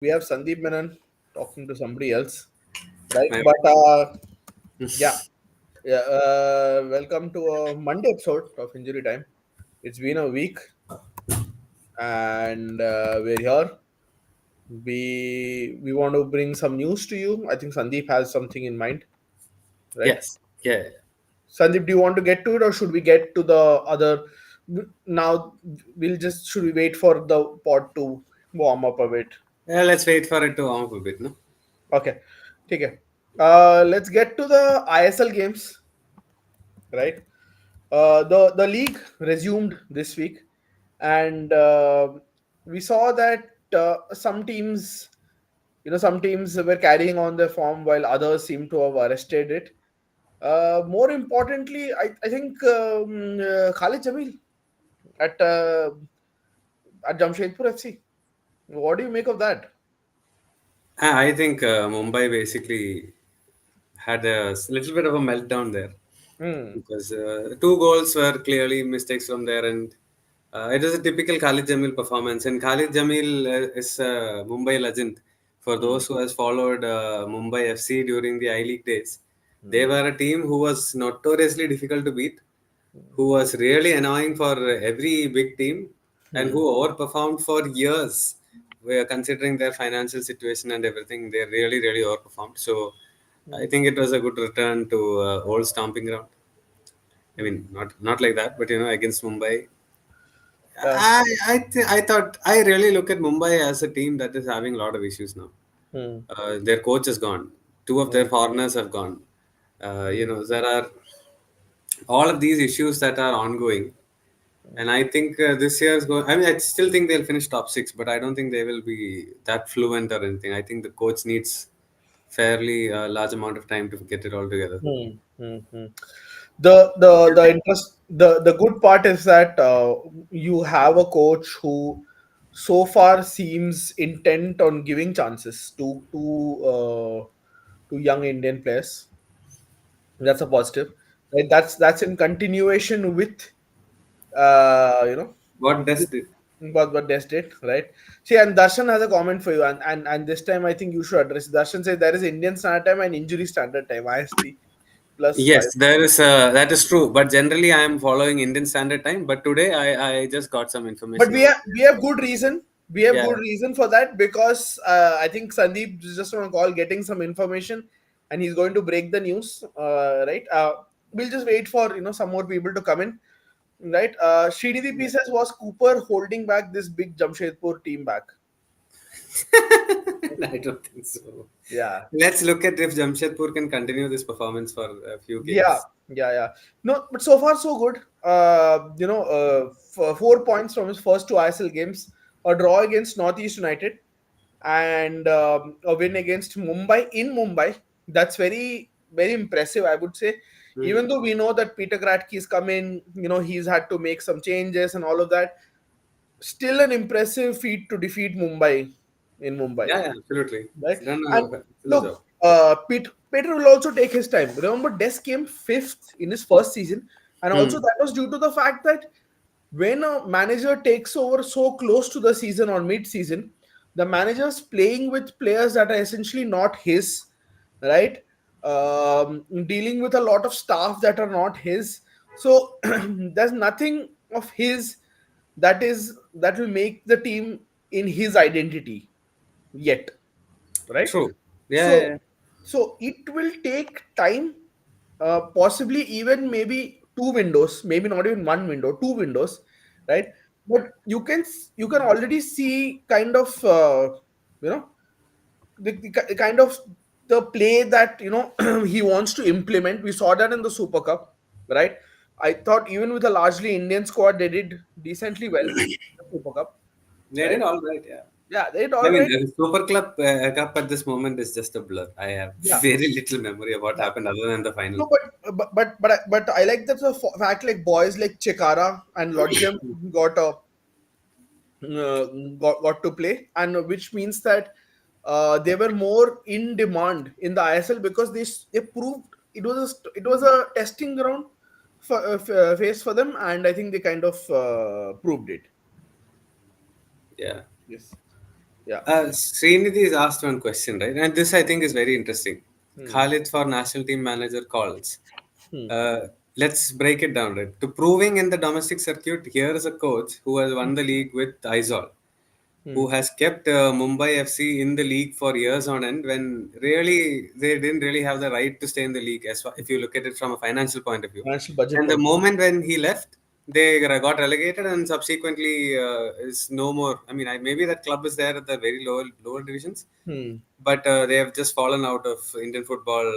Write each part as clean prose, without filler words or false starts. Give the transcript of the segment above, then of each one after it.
we have Sandeep Menon talking to somebody else, right? My But yeah, yeah. Welcome to a Monday episode of Injury Time. It's been a week, and we're here. We want to bring some news to you. I think Sandeep has something in mind, right? yes, yeah. Sandeep, do you want to get to it, or should we get to the other? Now we'll just should we wait for the pod to warm up a bit? Let's wait for it to warm up a bit, no? Okay, okay. Let's get to the ISL games, right? The league resumed this week, and we saw that some teams were carrying on their form while others seem to have arrested it. More importantly, I think Khalid Jamil at uh, at Jamshedpur FC. What do you make of that? I think Mumbai basically had little bit of a meltdown there Hmm. because two goals were clearly mistakes from there, and it was a typical Khalid Jamil performance. And Khalid Jamil is a Mumbai legend. For Hmm. those who has followed Mumbai FC during the I League days, they Hmm. were a team who was notoriously difficult to beat, who was really annoying for every big team and Hmm. who overperformed for years. Considering their financial situation and everything, they really overperformed. So I Hmm. think it was a good return to old stomping ground. I Hmm. mean, not like that, but against Mumbai. Uh, I thought I really look at Mumbai as a team that is having a lot of issues now. hmm. Their coach is gone. Two of their Hmm. foreigners have gone. Hmm. There are all of these issues that are ongoing. And I think this year is going. I mean, I still think they'll finish top six, but I don't think they will be that fluent or anything. I think the coach needs fairly large amount of time to get it all together. Hmm. Hmm. Hmm. The interest the good part is that you have a coach who so far seems intent on giving chances to young Indian players. That's a positive. Right? That's in continuation with you know What does did? what Des did, right? See, and Darshan has a comment for you, and this time I think you should address. Darshan says there is Indian standard time and injury standard time, IST plus five. Yes, there is. That is true. But generally, I am following Indian Standard Time. But today, I just got some But information we over. have we have good reason. We have Yeah. good reason for that because I think Sandeep is just on a call getting some information, and he's going to break the news. Right? We'll just wait for some more people to come in. Right? Srinidhi says was Cooper holding back this big Jamshedpur team back. I don't think so. Yeah. Let's look at if Jamshedpur can continue this performance for a few Yeah, games. yeah. No, but so far so good. 4 points from his first two ISL games, a draw against Northeast United, and a win against Mumbai in Mumbai. That's very impressive, I would say. Hmm. Even though we know that Peter Kratky's come in, he's had to make some changes and all of that. Still an impressive feat to defeat Mumbai in Mumbai, Yeah, absolutely. right? He's done And a fabulous look, job. Peter will also take his time. Remember, Des came fifth in his first season, and Hmm. also that was due to the fact that when a manager takes over so close to the season or mid-season, the manager's playing with players that are essentially not his, right? Dealing with a lot of staff that are not his. So there's nothing of his that will make the team in his identity yet, right? True. Yeah, yeah, So yeah. so it will take time, possibly even maybe two windows, maybe not even one window, two windows, right? But you can already see kind of you know the kind of the play that he wants to implement. We saw that in the Super Cup, right? I thought even with a largely Indian squad, they did decently well in the Super Cup, They right? did all right. Yeah. Yeah, they did I all mean, right. the Super Club Cup at this moment is just a blur. I have Yeah, very little memory of what yeah. happened other than the final. No, but I like that the fact like boys like Chekara and Lodgem got a uh, got to play, and which means that they were more in demand in the ISL because they proved it was a testing ground phase for them, and I think they kind of proved it. Yeah. Yes, Yeah. Srinidhi is asked one question, right? And this I think is very interesting. Hmm. Khalid for national team manager calls. Hmm. Uh, let's break it down, right? To proving in the domestic circuit, here is a coach who has won the league with Aizawl, Hmm. who has kept Mumbai FC in the league for years on end when really they didn't really have the right to stay in the league as far, if you look at it from a financial point of view. Financial budget And the point. moment when he left, they got relegated and subsequently is no more. I mean, maybe that club is there at the very lower divisions, Hmm. but they have just fallen out of Indian football,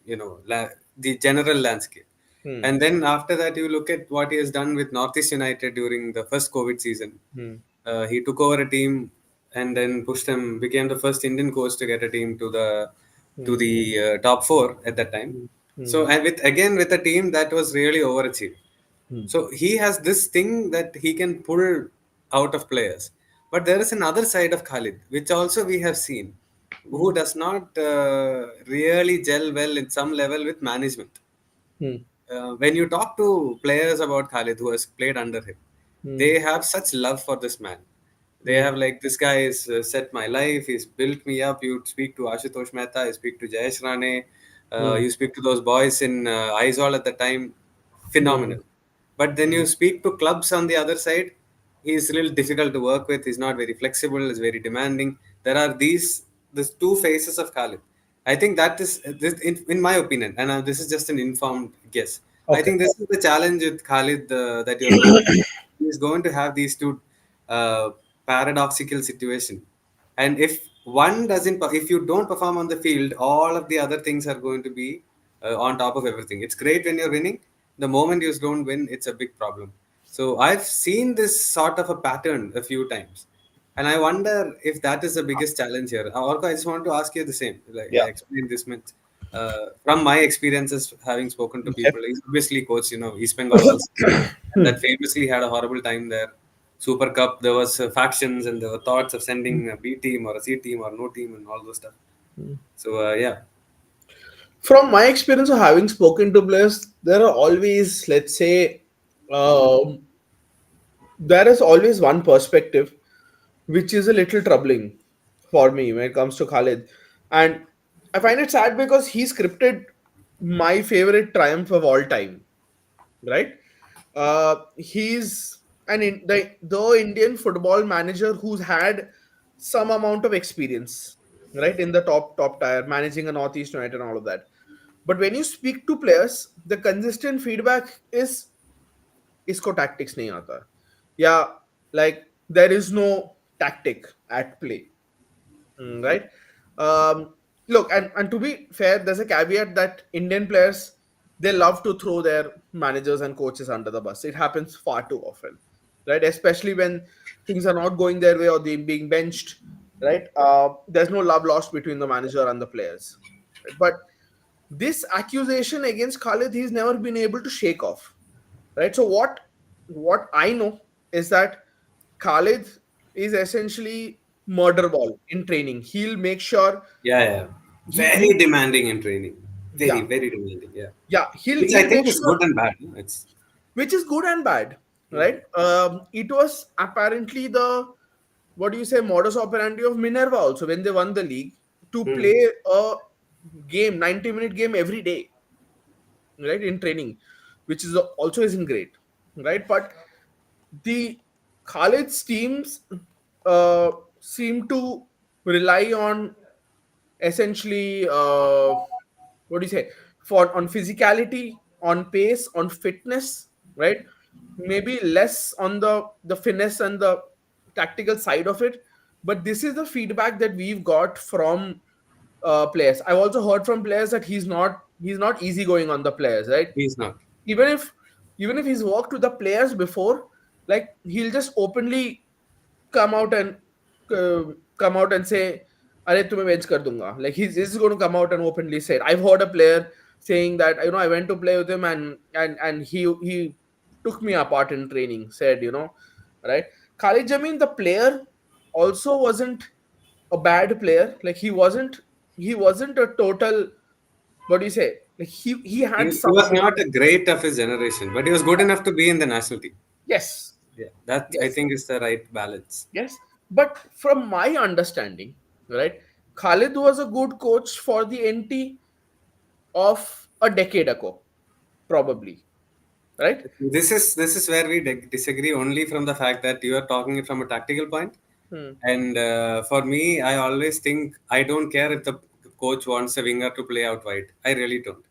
the general landscape. Hmm. And then after that, you look at what he has done with Northeast United during the first COVID season. Hmm. He took over a team and then pushed them, became the first Indian coach to get a team to the Hmm. top four at that time. Hmm. So Hmm. and with a team that was really overachieved. Hmm. So he has this thing that he can pull out of players. But there is another side of Khalid, which also we have seen, who does not really gel well in some level with management. Hmm. When you talk to players about Khalid who has played under him, Hmm. they have such love for this man. They Hmm. have like, this guy has set my life. He's built me up. You speak to Ashutosh Mehta, you speak to Jayesh Rane, Hmm. you speak to those boys in Aizawl at the time, Hmm. phenomenal. But then you speak to clubs on the other side, he's a little difficult to work with. He's not very flexible. He's very demanding. There are these two faces of Khalid. I think that is this, in my opinion, and this is just an informed guess. I Okay. think this is the challenge with Khalid that you're going to have. He's going to have these two uh, paradoxical situation, and if you don't perform on the field, all of the other things are going to be on top of everything. It's great when you're winning. The moment you don't win, it's a big problem. So I've seen this sort of a pattern a few times, and I wonder if that is the biggest challenge here. Orko, I just want to ask you the same. Like I Yeah. explained this much from my experiences, having spoken to Okay. people. He's obviously coach, East Bengal also, and Hmm. that famously had a horrible time there. Super Cup, there was factions and there were thoughts of sending a B team or a C team or no team and all those stuff. So yeah, From my experience of having spoken to players, there are always, let's say, um, there is always one perspective which is a little troubling for me when it comes to Khalid. And I find it sad because he scripted my favorite triumph of all time, right? He's the Indian football manager who's had some amount of experience, right, in the top tier, managing a Northeast United and all of that. But when you speak to players, the consistent feedback is इसको tactics नहीं आता. Yeah, like there is no tactic at play. Right? Look, and to be fair, there's a caveat that Indian players, they love to throw their managers and coaches under the bus. It happens far too often, right? Especially when things are not going their way or they being benched, right? There's no love lost between the manager and the players. But this accusation against Khalid, he's never been able to shake off, right? So what I know is that Khalid is essentially murder ball in training. He'll make sure yeah, he very demanding in training, very yeah, very demanding. Yeah, yeah, which I he'll think make is sure, good and bad. It's which is good and bad, right? It was apparently the, what do you say, modus operandi of Minerva also when they won the league, to hmm. play a game, 90-minute game every day, right, in training, which is also isn't great, right? But the Khalid's teams uh, seem to rely on essentially what do you say, for on physicality, on pace, on fitness, right? Maybe less on the finesse and the tactical side of it. But this is the feedback that we've got from players. I've also heard from players that he's not easygoing on the players, right? He's not. even if even if he's worked with the players before, like he'll just openly come out and uh, come out and say, "Arey, tumhe bench kar dunga." Like he's going to come out and openly say it. I've heard a player saying that, I went to play with him, and he took me apart in training. Said, right? Khalid Jameen, the player, also wasn't a bad player. Like he wasn't a total, what do you say? Like he had He some was amount. not a great of his generation, but he was good enough to be in the national team. Yes, Yeah, that I yes, think is the right balance. yes. But from my understanding, right, Khalid was a good coach for the NT of a decade ago, probably, right? This is where we disagree only from the fact that you are talking it from a tactical point. Hmm. And for me, I always think I don't care if the coach wants a winger to play out wide. I really don't.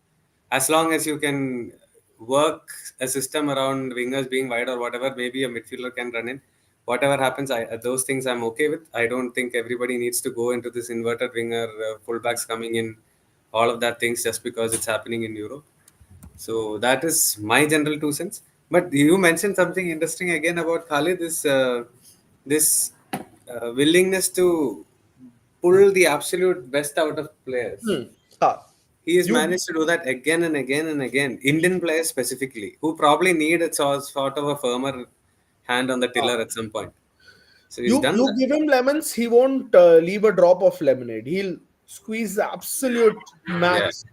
As long as you can work a system around wingers being wide or whatever, maybe a midfielder can run in. Whatever happens, those things I'm okay with. I don't think everybody needs to go into this inverted winger, fullbacks coming in, all of that things just because it's happening in Europe. So that is my general 2 cents. But you mentioned something interesting again about Khalid, this willingness to pull the absolute best out of players. Hmm. Ah, He has you managed to do that again and again and again. Indian players specifically, who probably need a sort of a firmer hand on the tiller ah, at some point. So he's you done you that. give him lemons, he won't leave a drop of lemonade. He'll squeeze the absolute Yeah, max,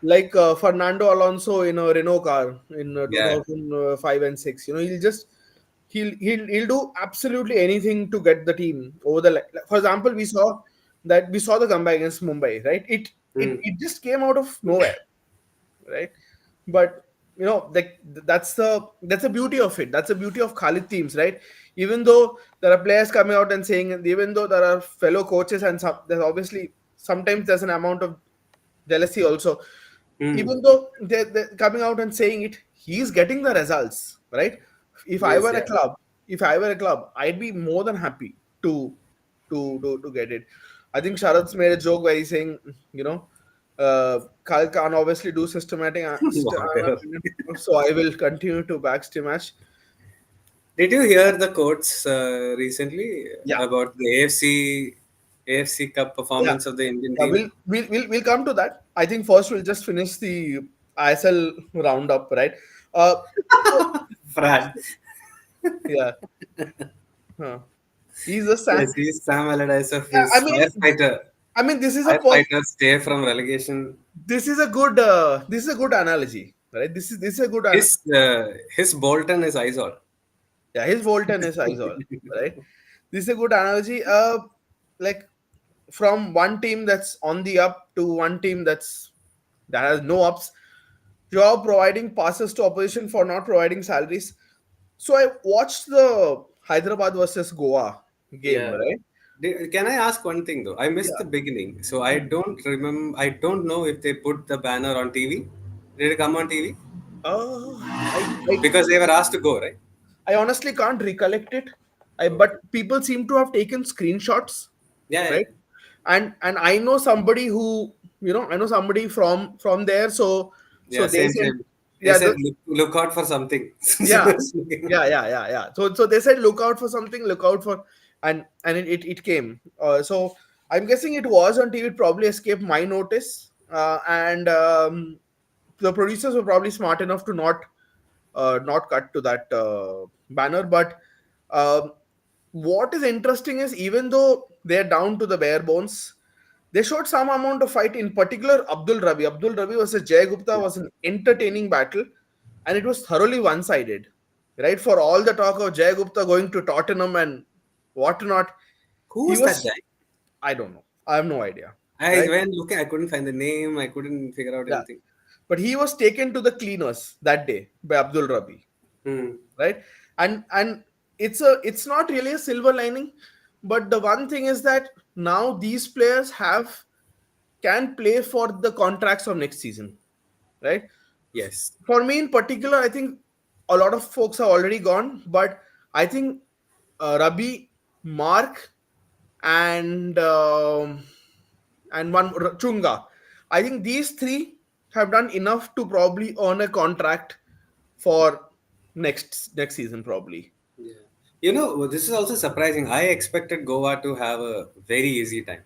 like Fernando Alonso in a Renault car in yeah. 2005 and 6. You know, he'll do absolutely anything to get the team over the line. Like, for example, we saw the comeback against Mumbai, right? Hmm. It just came out of nowhere, right? But like that's the beauty of it. That's the beauty of Khalid teams, right? Even though there are players coming out and saying, and even though there are fellow coaches and there's obviously sometimes there's an amount of jealousy also. Hmm. Even though they're coming out and saying it, he's getting the results, right? If I Yes, were a yeah. club, if I were a club, I'd be more than happy to get it. I think Sharad's made a joke where he's saying, you know, Kyle can't obviously do systematic, Whatever. so I will continue to back Stimash. Did you hear the quotes recently Yeah, about the AFC Cup yeah, performance of the Indian yeah. team? We'll come to that. I think first we'll just finish the ISL roundup, right? Uh, so, Fran. yeah, huh. He's a Yes, he's Sam Allardyce of yeah. his firefighter. I mean, Firefighters stay from relegation. this is a good analogy, right? This is a good His Bolton is Izol. yeah. His Bolton is Izol, right? This is a good analogy. Like from one team that's on the up to one team that has no ups. You're providing passes to opposition for not providing salaries. So I watched the Hyderabad versus Goa game, Yeah. right? Can I ask one thing though? I missed Yeah. the beginning, so I don't remember. I don't know if they put the banner on TV. Did it come on TV? Uh, I, I Because they were asked to go, right? I honestly can't recollect it. But Okay. people seem to have taken screenshots, Yeah, yeah, right? And I know somebody who I know somebody from there. So yeah. they Same, said, same. They yeah, said look out for something. So yeah, I was looking. yeah. So they said look out for something, look out for, and it came. So I'm guessing it was on TV. It probably escaped my notice. And the producers were probably smart enough to not cut to that banner. But um, what is interesting is even though they're down to the bare bones, they showed some amount of fight. In particular, Abdul Ravi. Abdul Ravi versus Jay Gupta was an entertaining battle, and it was thoroughly one-sided. Right, for all the talk of Jay Gupta going to Tottenham and whatnot, Who he was that was. guy? I don't know. I have no idea. I Right? went looking. I couldn't find the name. I couldn't figure out Yeah. anything. But he was taken to the cleaners that day by Abdul Rabi. Hmm. Right, and it's not really a silver lining, but the one thing is that now these players have can play for the contracts of next season, right? Yes. For me in particular, I think a lot of folks are already gone, but I think Rabi, Mark, and one Chunga, I think these three have done enough to probably earn a contract for next season probably. Yeah. You know, this is also surprising. I expected Goa to have a very easy time.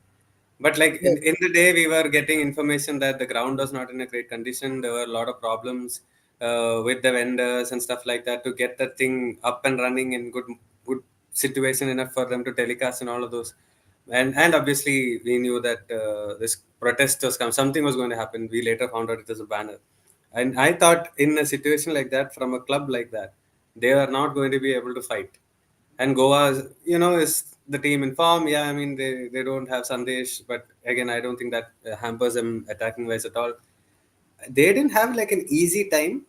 But like Yes. in the day, we were getting information that the ground was not in a great condition. There were a lot of problems with the vendors and stuff like that to get the thing up and running in good situation enough for them to telecast and all of those. And obviously we knew that this protest was come. Something was going to happen. We later found out it was a banner. And I thought in a situation like that, from a club like that, they are not going to be able to fight. And Goa, is the team in form. Yeah, I mean they don't have Sandesh, but again, I don't think that hampers them attacking wise at all. They didn't have like an easy time.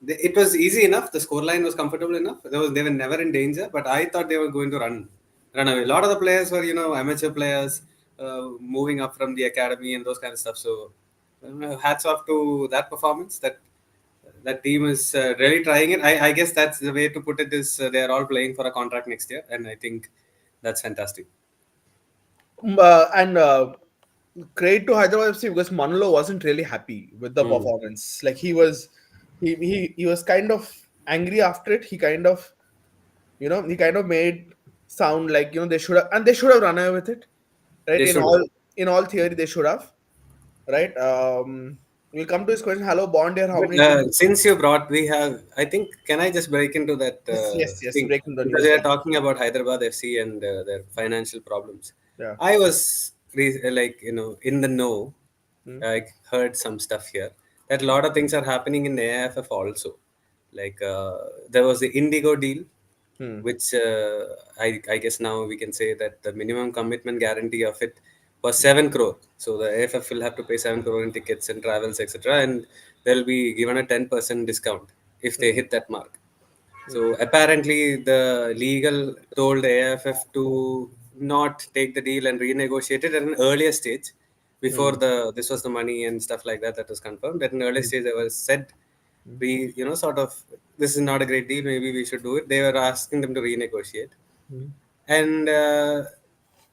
It was easy enough. The scoreline was comfortable enough. They were never in danger. But I thought they were going to run away. A lot of the players were amateur players, moving up from the academy and those kind of stuff. So hats off to that performance. That team is really trying it. I guess that's the way to put it. Is they are all playing for a contract next year, and I think that's fantastic. And credit to Hyderabad FC because Manolo wasn't really happy with the Mm. performance. Like he was kind of angry after it. He kind of he kind of made sound like they should have run away with it, right? They should have. In all theory they should have, right? We'll come to this question. Hello, Bond here. How But many tickets? since you brought, we have. I think can I just break into that Yes. thing Breaking the because news. we are Yeah, talking about Hyderabad FC and their financial problems. yeah. I was like in the know. Hmm. I heard some stuff here that a lot of things are happening in AIFF also. Like there was the Indigo deal, Hmm. which I guess now we can say that the minimum commitment guarantee of it was 7 crore. So the AFF will have to pay 7 crore in tickets and travels, etc. And they'll be given a 10% discount if they Hmm. hit that mark. Hmm. So apparently the legal told AFF to not take the deal and renegotiate it at an earlier stage before Hmm. the this was the money and stuff like that was confirmed. At an earlier stage, they were said we sort of this is not a great deal, maybe we should do it. They were asking them to renegotiate, Hmm. and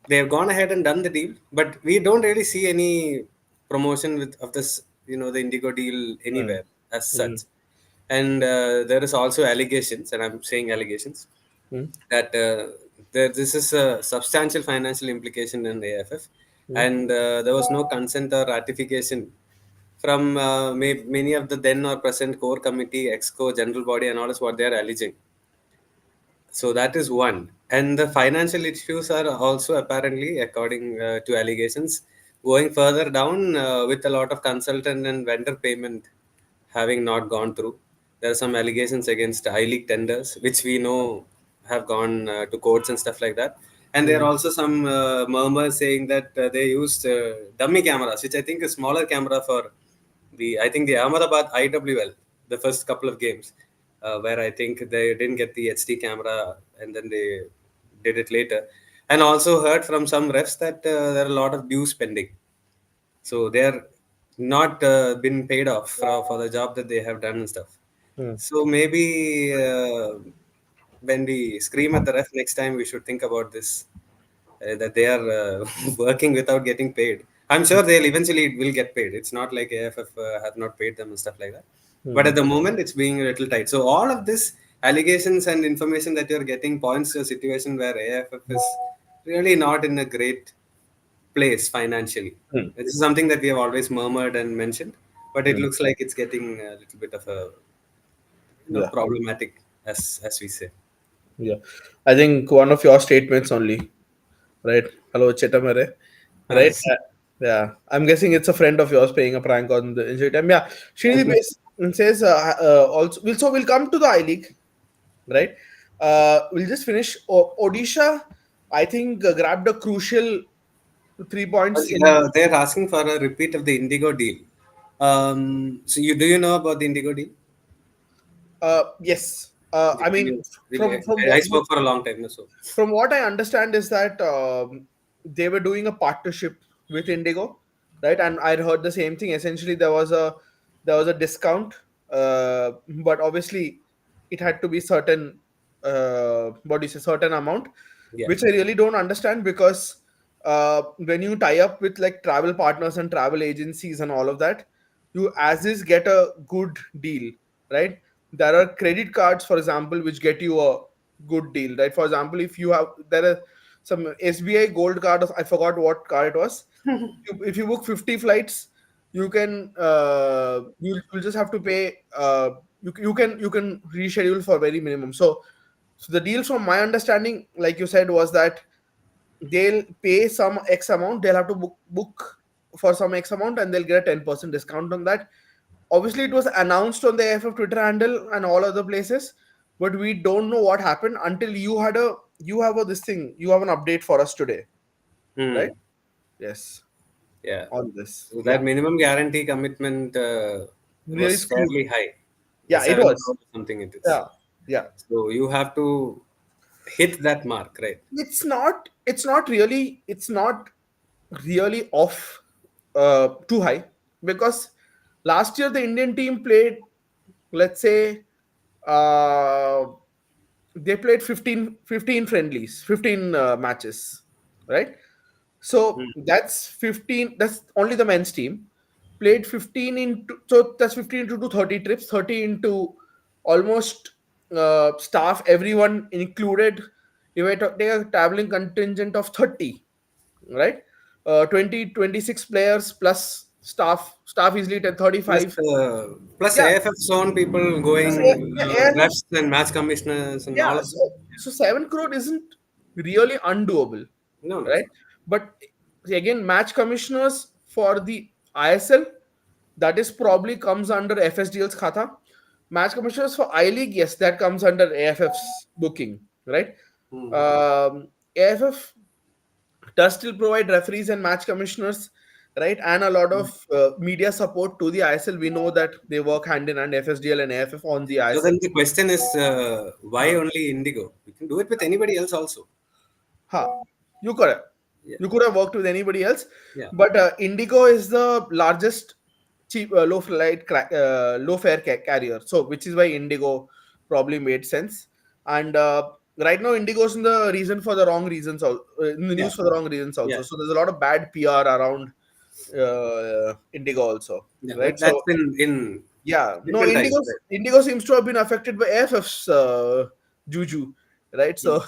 they've gone ahead and done the deal, but we don't really see any promotion of this the Indigo deal Hmm. anywhere as Hmm. such. And there is also allegations, and I'm saying allegations, Hmm. that this is a substantial financial implication in the AFF, Hmm. and there was no consent or ratification from many of the then or present core committee, exco, general body, and all is what they are alleging. So that is one. And the financial issues are also apparently, according to allegations, going further down with a lot of consultant and vendor payment having not gone through. There are some allegations against I-League tenders, which we know have gone to courts and stuff like that. And there are Hmm. also some murmurs saying that they used dummy cameras, which I think is smaller camera for I think the Ahmedabad IWL, the first couple of games, where I think they didn't get the HD camera and then they did it later. And also heard from some refs that there are a lot of dues pending. So they're not been paid off for the job that they have done and stuff. Hmm. So maybe when we scream at the ref next time, we should think about this, that they are working without getting paid. I'm sure they'll eventually will get paid. It's not like AFF have not paid them and stuff like that. But Hmm. at the moment, it's being a little tight. So all of this allegations and information that you're getting points to a situation where AFF is really not in a great place financially. Hmm. This is something that we have always murmured and mentioned, but it Hmm. looks like it's getting a little bit of a Yeah. problematic, as we say. Yeah. I think one of your statements only, right? Hello, Chetamare. Right? Yeah. I'm guessing it's a friend of yours playing a prank on the injury time. Yeah. Srini says also we'll come to the I League, right? We'll just finish. Odisha, I think, grabbed a crucial 3 points Okay, in. they're asking for a repeat of the Indigo deal. So you do you know about the Indigo deal? Yes. Okay, I can mean, you from really? from I what spoke for a long time, so from what I understand is that they were doing a partnership with Indigo, right? And I heard the same thing. Essentially, there was a discount, but obviously, it had to be certain. What do you say? Certain amount, yeah. which I really don't understand because when you tie up with like travel partners and travel agencies and all of that, you as is get a good deal, right? There are credit cards, for example, which get you a good deal, right? For example, if you have there are some SBI Gold card, I forgot what card it was. If you book 50 flights, you can you just have to pay. You can reschedule for very minimum. So the deal, from my understanding, like you said, was that they'll pay some X amount. They'll have to book for some X amount, and they'll get a 10% discount on that. Obviously, it was announced on the AFF Twitter handle and all other places, but we don't know what happened until you have a this thing. You have an update for us today, right? Hmm. Yes, Yeah. on this. So that Yeah, minimum guarantee commitment really was screwed. fairly high. Yeah, it 7 crore was. or something it is. Yeah, yeah. So you have to hit that mark, right? It's not really off too high, because last year the Indian team played, let's say, uh, they played 15 friendlies, 15 matches, right? So Hmm. that's 15, that's only the men's team played 15 into, so that's 15 into 30 trips, 30 into almost staff, everyone included. If I take a traveling contingent of 30, right? 20, 26 players plus staff easily 10, Plus, 35. plus Yeah, AFF zone people plus going, AFF. refs and match commissioners and all Yeah, of so that. 7 crore isn't really undoable, No, no. right? But again, match commissioners for the ISL, that is probably comes under FSDL's khata. Match commissioners for I League, yes, that comes under AFF's booking, right? Hmm. AFF does still provide referees and match commissioners, right? And a lot of media support to the ISL. We know that they work hand in hand, FSDL and AFF on the So ISL. then the question is, why Huh. only Indigo? You can do it with anybody else also. Huh. You could have. Yeah. You could have worked with anybody else, Yeah. but Indigo is the largest cheap low fare carrier. So which is why Indigo probably made sense. And right now, Indigo's in the reason for the wrong reasons, in the Yeah. news for the wrong reasons Yeah. also. So there's a lot of bad PR around Indigo also, Yeah. right? But that's So in yeah, no, different times, right? Indigo seems to have been affected by AFF's juju, right? Hmm. So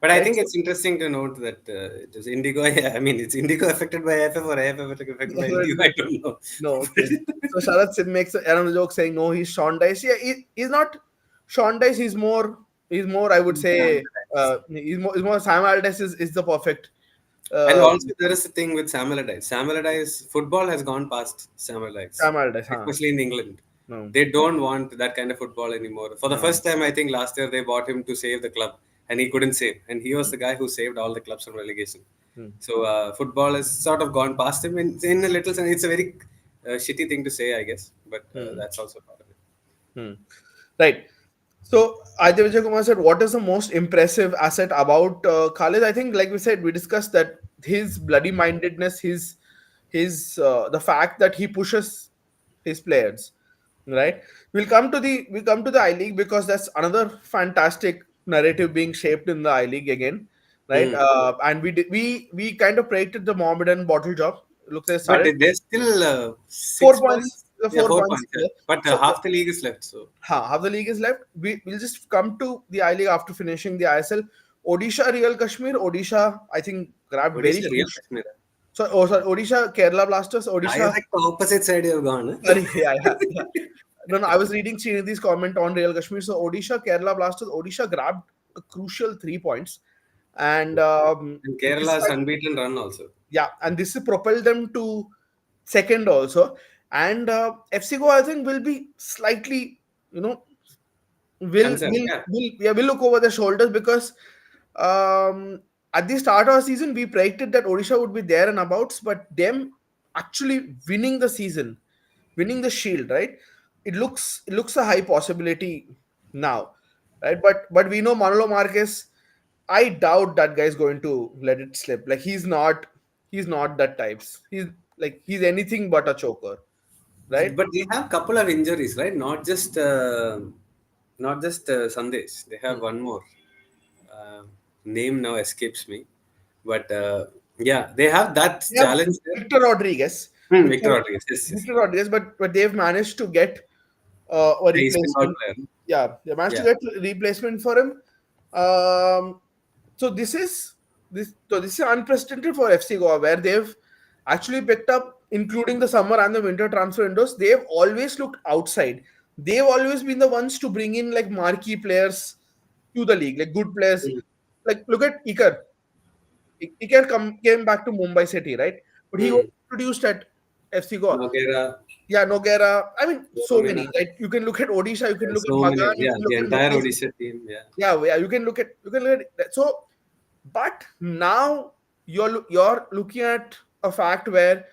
But I right, think so it's interesting to note that it is Indigo. I mean, it's Indigo affected by AFF or AFF affected by Indigo. I don't know. no, okay. So Sharad Sim makes another joke saying, "No, he's Sean Dice." Yeah, he's not Sean Dice. He's more. I would say, he's more. Sam Allardyce is the perfect. And Uh, also, there is a thing with Sam Allardyce. Sam Allardyce, football has gone past Sam Allardyce, Sam Allardyce, huh? especially in England. No, They don't want that kind of football anymore. For the no. first time, I think last year they bought him to save the club, and he couldn't save. And he was the guy who saved all the clubs from relegation. Hmm. So football has sort of gone past him in a little sense. It's a very shitty thing to say, I guess, but Hmm. that's also part of it. Hmm. Right. So Ajay Vijay Kumar said, "What is the most impressive asset about Khalid?" I think, like we said, we discussed that his bloody mindedness, his the fact that he pushes his players. Right. We'll come to the I League, because that's another fantastic narrative being shaped in the I League again. Right. Hmm. And we kind of predicted the Mohammedan bottle job. Looks like it But started there's still 4 six points. points. The Yeah, 4 points. yeah. But So half the league is left. So half the league is left. We'll just come to the I League after finishing the ISL. Odisha, Real Kashmir. Odisha, I think, grabbed what is very the real crucial. Kashmir? Sorry, Odisha, Kerala Blasters. I was Odisha. like the opposite side you've gone. Huh? Sorry, yeah. No, I was reading Srinidhi's comment on Real Kashmir. So Odisha, Kerala Blasters. Odisha grabbed a crucial 3 points, and And this, Kerala's unbeaten run also. yeah, and this will propel them to second also. And FC Goa, I think, will be slightly, you know, Concern. Yeah. we'll look over the shoulders, because um, at the start of the season we predicted that Odisha would be there and abouts, but them actually winning the season, winning the shield, right? It looks a high possibility now, right? But we know Manolo Marquez. I doubt that guy is going to let it slip. Like he's not that types. He's anything but a choker, right? But they have couple of injuries, right? Not just Sandesh. They have Hmm. one more. Uh, Name now escapes me. But yeah, they have that They have challenge there. Victor Rodriguez. Victor Rodriguez. Yes, yes. Victor Rodriguez, but they've managed to get a He's been out replacement. player. Yeah, they managed to Yeah. get a replacement for him. Um, so this is unprecedented for FC Goa, where they've actually picked up, including the summer and the winter transfer windows. They've always looked outside. They've always been the ones to bring in like marquee players to the league, like good players. Mm. Like look at Iker. Iker came back to Mumbai City, right? But he was Mm. introduced at FC Goa. Noguera, Yeah, Noguera. I mean, so Philomena, many. Right? You can look at Odisha. You can look at so many. Bagan. You Yeah, can the look at entire Mumbai. Odisha team. Yeah. Yeah, yeah. You can look at that. So, but now you're looking at a fact where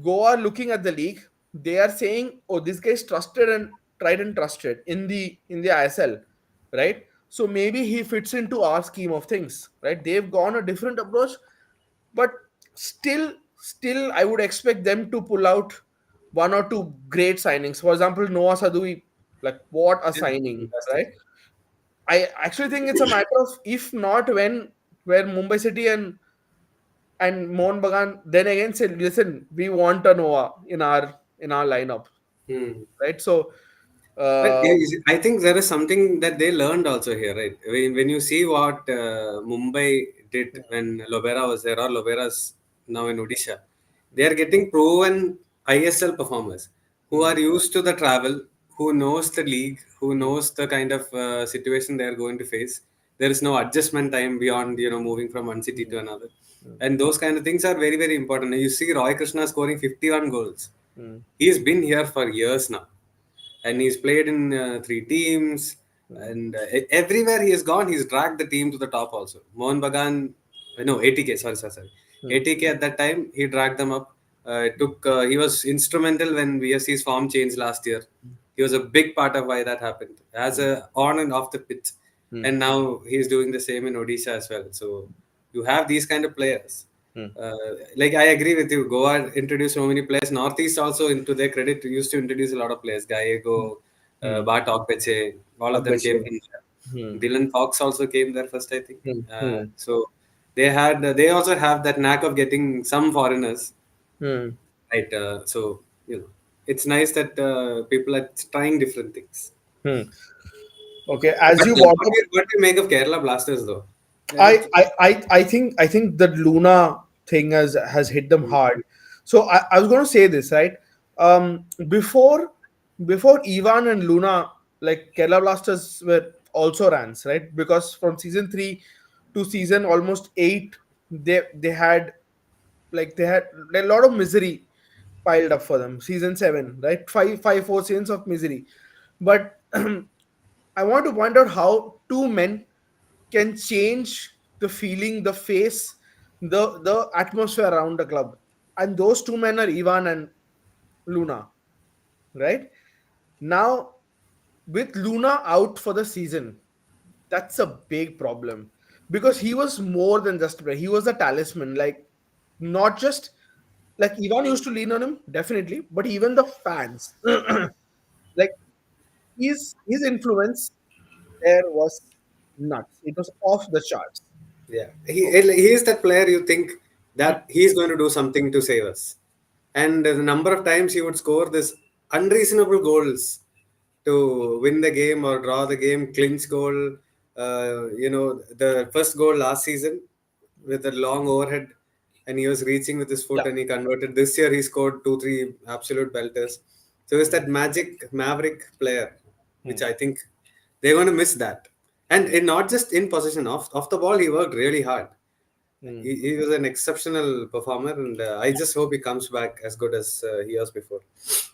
Goa looking at the league, they are saying, "Oh, this guy is trusted and tried and trusted in the ISL, right?" So maybe he fits into our scheme of things, right? They've gone a different approach, but still, I would expect them to pull out one or two great signings. For example, Noah Sadui, like what a Yeah, signing, fantastic. right? I actually think it's a matter of if not when where Mumbai City and Mohun Bagan then again said, listen, we want a Noah in our lineup, Hmm. right? So But uh, I think there is something that they learned also here, right? When you see what Mumbai did when Lobera was there, or Lobera's now in Odisha, they are getting proven ISL performers who hmm, are used to the travel, who knows the league, who knows the kind of situation they are going to face. There is no adjustment time beyond moving from one city to another, hmm, and those kind of things are very very important. You see Roy Krishna scoring 51 goals. hmm, He's been here for years now, and he's played in three teams, hmm, and everywhere he has gone he's dragged the team to the top also. Mohan Bagan, no, ATK, sorry, hmm, ATK at that time he dragged them up. It took he was instrumental when VSC's form changed last year. He was a big part of why that happened as a on and off the pitch, hmm, and now he's doing the same in Odisha as well. So you have these kind of players. hmm, Like I agree with you. Goa introduced so many players. Northeast also, into their credit, used to introduce a lot of players. Gallego, hmm, Bart Ogbeche, all of them came Agbache, from there. hmm, Dylan Fox also came there first, I think. hmm, hmm, So they also have that knack of getting some foreigners, hmm, right? So it's nice that people are trying different things. hmm. Okay, as But you brought up, what do you make of Kerala Blasters though? I I I think that Luna thing has hit them hard. So I was going to say this, right. Before Ivan and Luna, like Kerala Blasters were also rans, right? Because from season 3 to season almost 8, they had they had a lot of misery piled up for them. Season 7, right? 4 seasons of misery. But I want to point out how two men can change the feeling, the face, the atmosphere around the club. And those two men are Ivan and Luna, right? Now, with Luna out for the season, that's a big problem because he was more than just a player. He was a talisman, like not just like Ivan used to lean on him, definitely, but even the fans, like his influence there was nuts. It was off the charts. Yeah, he is that player you think that he's going to do something to save us, and the number of times he would score this unreasonable goals to win the game or draw the game, clinch goal. The first goal last season with a long overhead, and he was reaching with his foot, Yeah. and he converted. This year he scored two, three absolute belters. So it's that magic maverick player, which Hmm. I think they're going to miss that. And not just in possession, off the ball, he worked really hard. Hmm. He was an exceptional performer, and I just hope he comes back as good as he was before.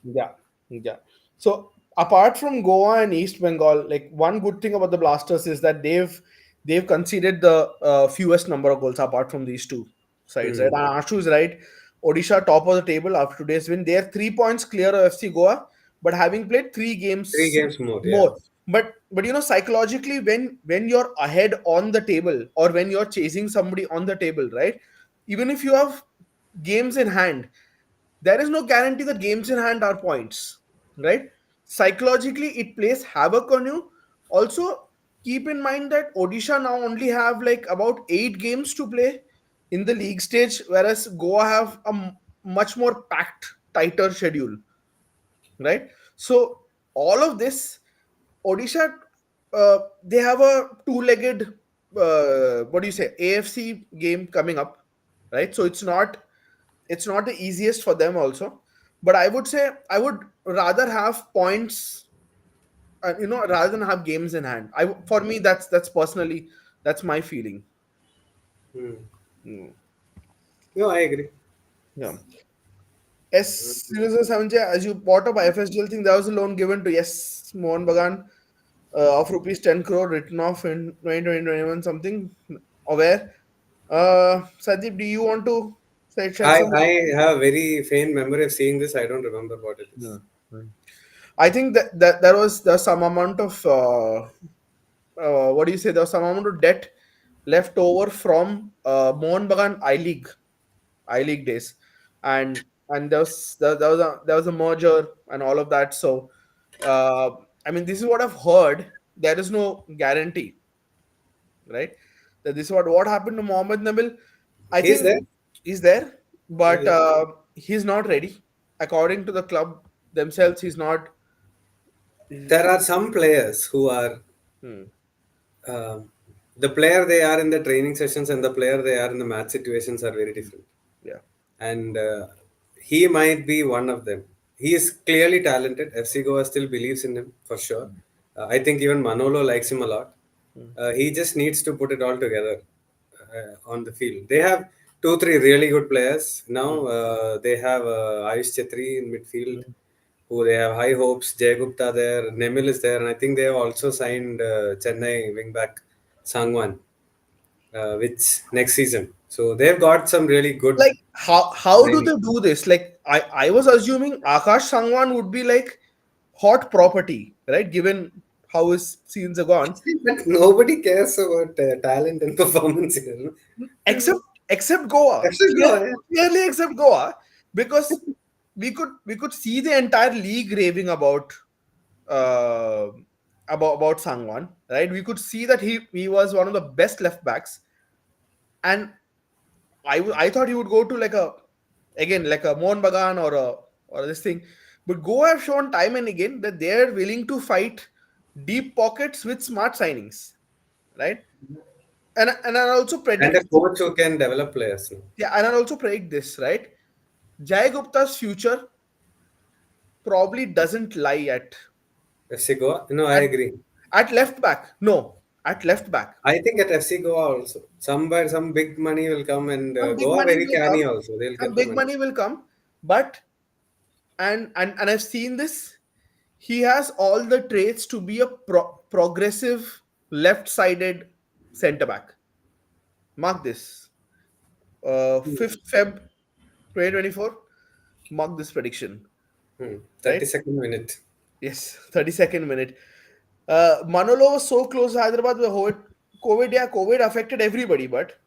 Yeah, yeah. So apart from Goa and East Bengal, like one good thing about the Blasters is that they've conceded the fewest number of goals apart from these two sides, right? Hmm. And Ashu is right. Odisha top of the table after today's win. They're 3 points clear of FC Goa, but having played three Three games games more, yeah. more. But psychologically, when you're ahead on the table or when you're chasing somebody on the table, right? Even if you have games in hand, there is no guarantee that games in hand are points, right? Psychologically, it plays havoc on you. Also, keep in mind that Odisha now only have like about 8 games to play in the league stage, whereas Goa have a much more packed, tighter schedule, right? So, all of this, Odisha, they have a two-legged, what do you say, AFC game coming up, right? So it's not the easiest for them also, but I would say I would rather have points, rather than have games in hand. For me, that's personally, that's my feeling. Hmm. Mm, No, I agree. yeah. Yes, Universal Sanjay, as you brought up IFSGL thing, there was a loan given to yes, Mohan Bagan of rupees 10 crore written off in 2021 something. Aware. Sandeep, do you want to shed some? I have a very faint memory of seeing this. I don't remember what it is. Hmm. Hmm. I think that there's some amount of what do you say? There was some amount of debt left over from Mohan Bagan I League days, and there was a merger and all of that. So, uh, I mean, this is what I've heard. There is no guarantee, right? That this is what happened to Mohammed Nabil. I He's think there. he's there, He's but there. he's not ready. According to the club themselves, he's not. There are some players who are Hmm, um, the player they are in the training sessions and the player they are in the match situations are very different. yeah. And he might be one of them. He is clearly talented. FC Goa still believes in him for sure. I think even Manolo likes him a lot. Hmm, He just needs to put it all together on the field. They have two, three really good players hmm, now. They have Ayush Chetri in midfield, hmm. who they have high hopes. Jay Gupta there, Nemil is there, and I think they have also signed Chennai wingback Sangwan, which next season. So they've got some really good Like how do signings. they do this? Like I was assuming Akash Sangwan would be like hot property, right? Given how his scenes are gone, But nobody cares about talent and performance here. except No? except Goa, Except Goa, yeah. clearly except Goa, because we could see the entire league raving uh about Sangwan, right? We could see that he was one of the best left backs, and I thought he would go to like a again like a Mohan Bagan or this thing, but Goa have shown time and again that they are willing to fight deep pockets with smart signings, right? And I also And a predict, coach who can develop players. No? yeah, and I also predict this, right? Jai Gupta's future probably doesn't lie FC Goa? No, I at agree. at left back. No, at left back. I think at FC Goa also. Somewhere, some big money will come and Some big Goa money very will canny come. also. They'll Some get the big money. money will come, but and I've seen this. He has all the traits to be a progressive left-sided centre back. Mark this. 5th Feb 2024. Mark this prediction. Hmm. Right? 32nd minute. Yes, 32nd minute. Manolo was so close to Hyderabad with COVID. Yeah, COVID affected everybody, but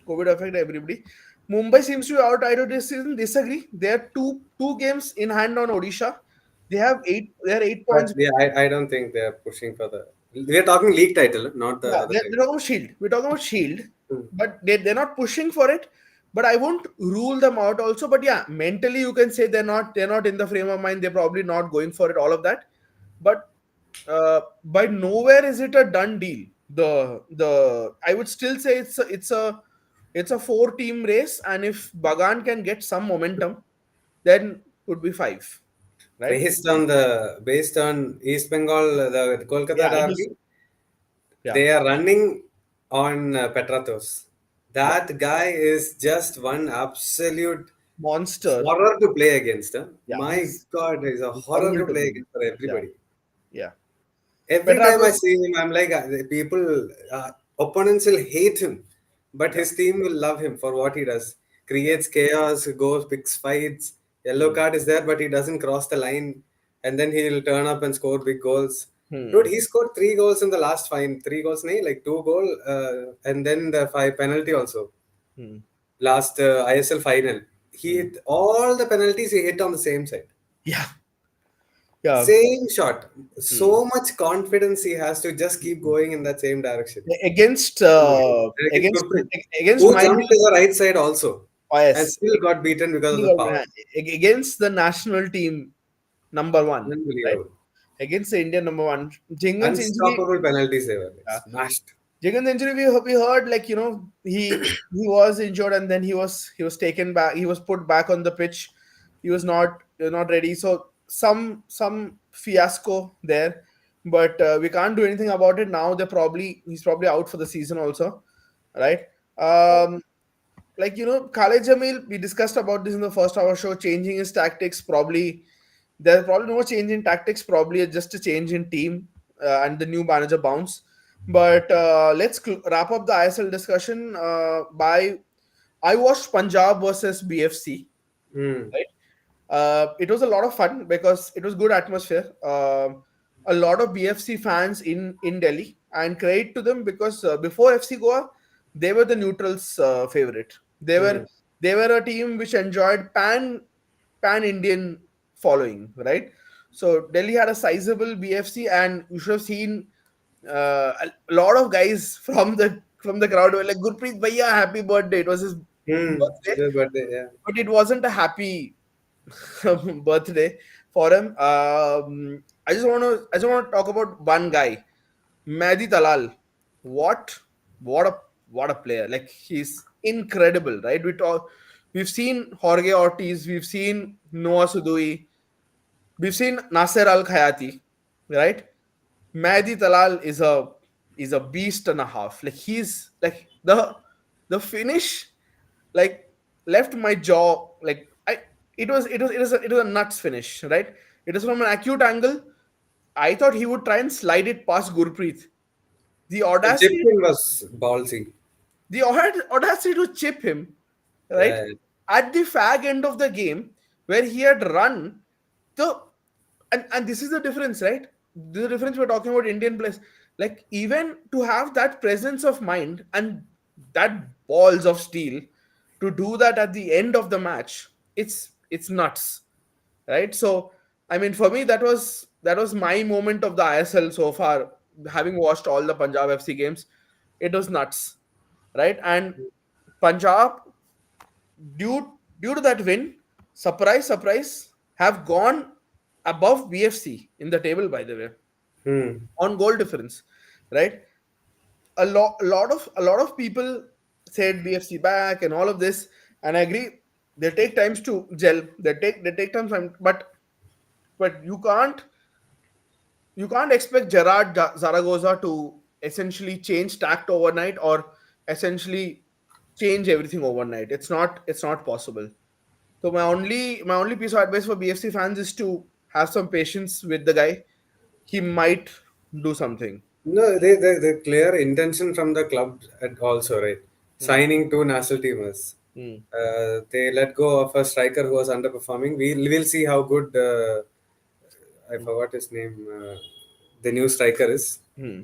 COVID affected everybody. Mumbai seems to be out this season. Disagree. They are two games in hand on Odisha. They have eight. They are 8 points. But yeah, I don't think they're pushing for the. We're talking league title, not the Yeah, other they're title. talking about Shield. We're talking about Shield, Hmm. but they're not pushing for it. But I won't rule them out also. But yeah, mentally you can say they're not in the frame of mind. They're probably not going for it. All of that. But by nowhere is it a done deal. The I would still say it's a four-team race, and if Bagan can get some momentum, then would be five, right? Based on East Bengal, the Kolkata Yeah, it is. derby, Yeah, they are running on Petratos. yeah, That guy is just one absolute monster. horror to play against. Huh? Yeah, My God, he's a he's horror horrible to to play beat. against for Yeah, everybody. yeah. Every time I Petratos. see him, I'm like, the people, opponents will hate him, but Yeah. his team will love him for what he does. Yeah. Creates chaos, goes, picks fights. Yellow Hmm. card is there, but he doesn't cross the line, and then he'll turn up and score big goals. Dude, Hmm. he scored 3 goals in the last five, 3 goals, nahi, like 2 goal, and then the five penalty also. Hmm. Last ISL final, he Hmm. hit all the penalties he hit on the same side. Yeah. Yeah. Same shot. Hmm. So much confidence he has to just keep going in that same direction. Against Against Gurpreet, against who my jumped to the right side also and yes, still got beaten because of the power. against the national team number one, right? Unbelievable. Against the Indian number one, Jingan's injury. Unstoppable penalties they were. Like, Yeah. smashed. Jingan's injury. We heard like he was injured and then he was taken back. He was put back on the pitch. He was not ready. So some fiasco there, but we can't do anything about it now. He's probably out for the season also, right? Um, like Khalid Jamil, we discussed about this in the first hour show, changing his tactics. Probably there's probably no change in tactics, probably just a change in team and the new manager bounce. But let's wrap up the ISL discussion by I watched Punjab versus BFC. Hmm. Right, it was a lot of fun because it was good atmosphere. A lot of BFC fans in Delhi, and credit to them because before FC Goa, they were the neutrals' favorite. They Hmm. were they were a team which enjoyed pan Indian following, right? So Delhi had a sizable BFC, and you should have seen a lot of guys from the crowd were like, "Gurpreet Bhaiya, happy birthday!" It was his Hmm. birthday, The birthday, yeah. but it wasn't a happy birthday for him. I just want to talk about one guy, Mehdi Talal. What what a what a player! Like he's incredible, right? We've seen Jorge Ortiz, we've seen Noah Sudui, we've seen Nasser Al Khayati, right? Mehdi Talal is a beast and a half. Like he's like the finish like left my jaw like I it was a nuts finish, right? It was from an acute angle. I thought he would try and slide it past Gurpreet. The The audacity chipping was ballsy. the audacity to chip him, right? Yeah. At the fag end of the game where he had run the and this is the difference, right? The difference we're talking about Indian players. Like even to have that presence of mind and that balls of steel to do that at the end of the match, it's nuts, right? So I mean, for me, that was my moment of the ISL so far. Having watched all the Punjab FC games, it was nuts, right? And Punjab, due to that win, surprise, surprise, have gone above BFC in the table. By the way, Hmm. on goal difference, right? A lot of people said BFC back and all of this, and I agree. They take times to gel. They take time, but you can't expect Gerard Zaragoza to essentially change tact overnight or essentially change everything overnight. It's not possible. So my only piece of advice for BFC fans is to have some patience with the guy. He might do something. No, the clear intention from the club also, right? Hmm. Signing two national teamers. Hmm. They let go of a striker who was underperforming. We'll see how good. I forgot his name. The new striker is, Hmm.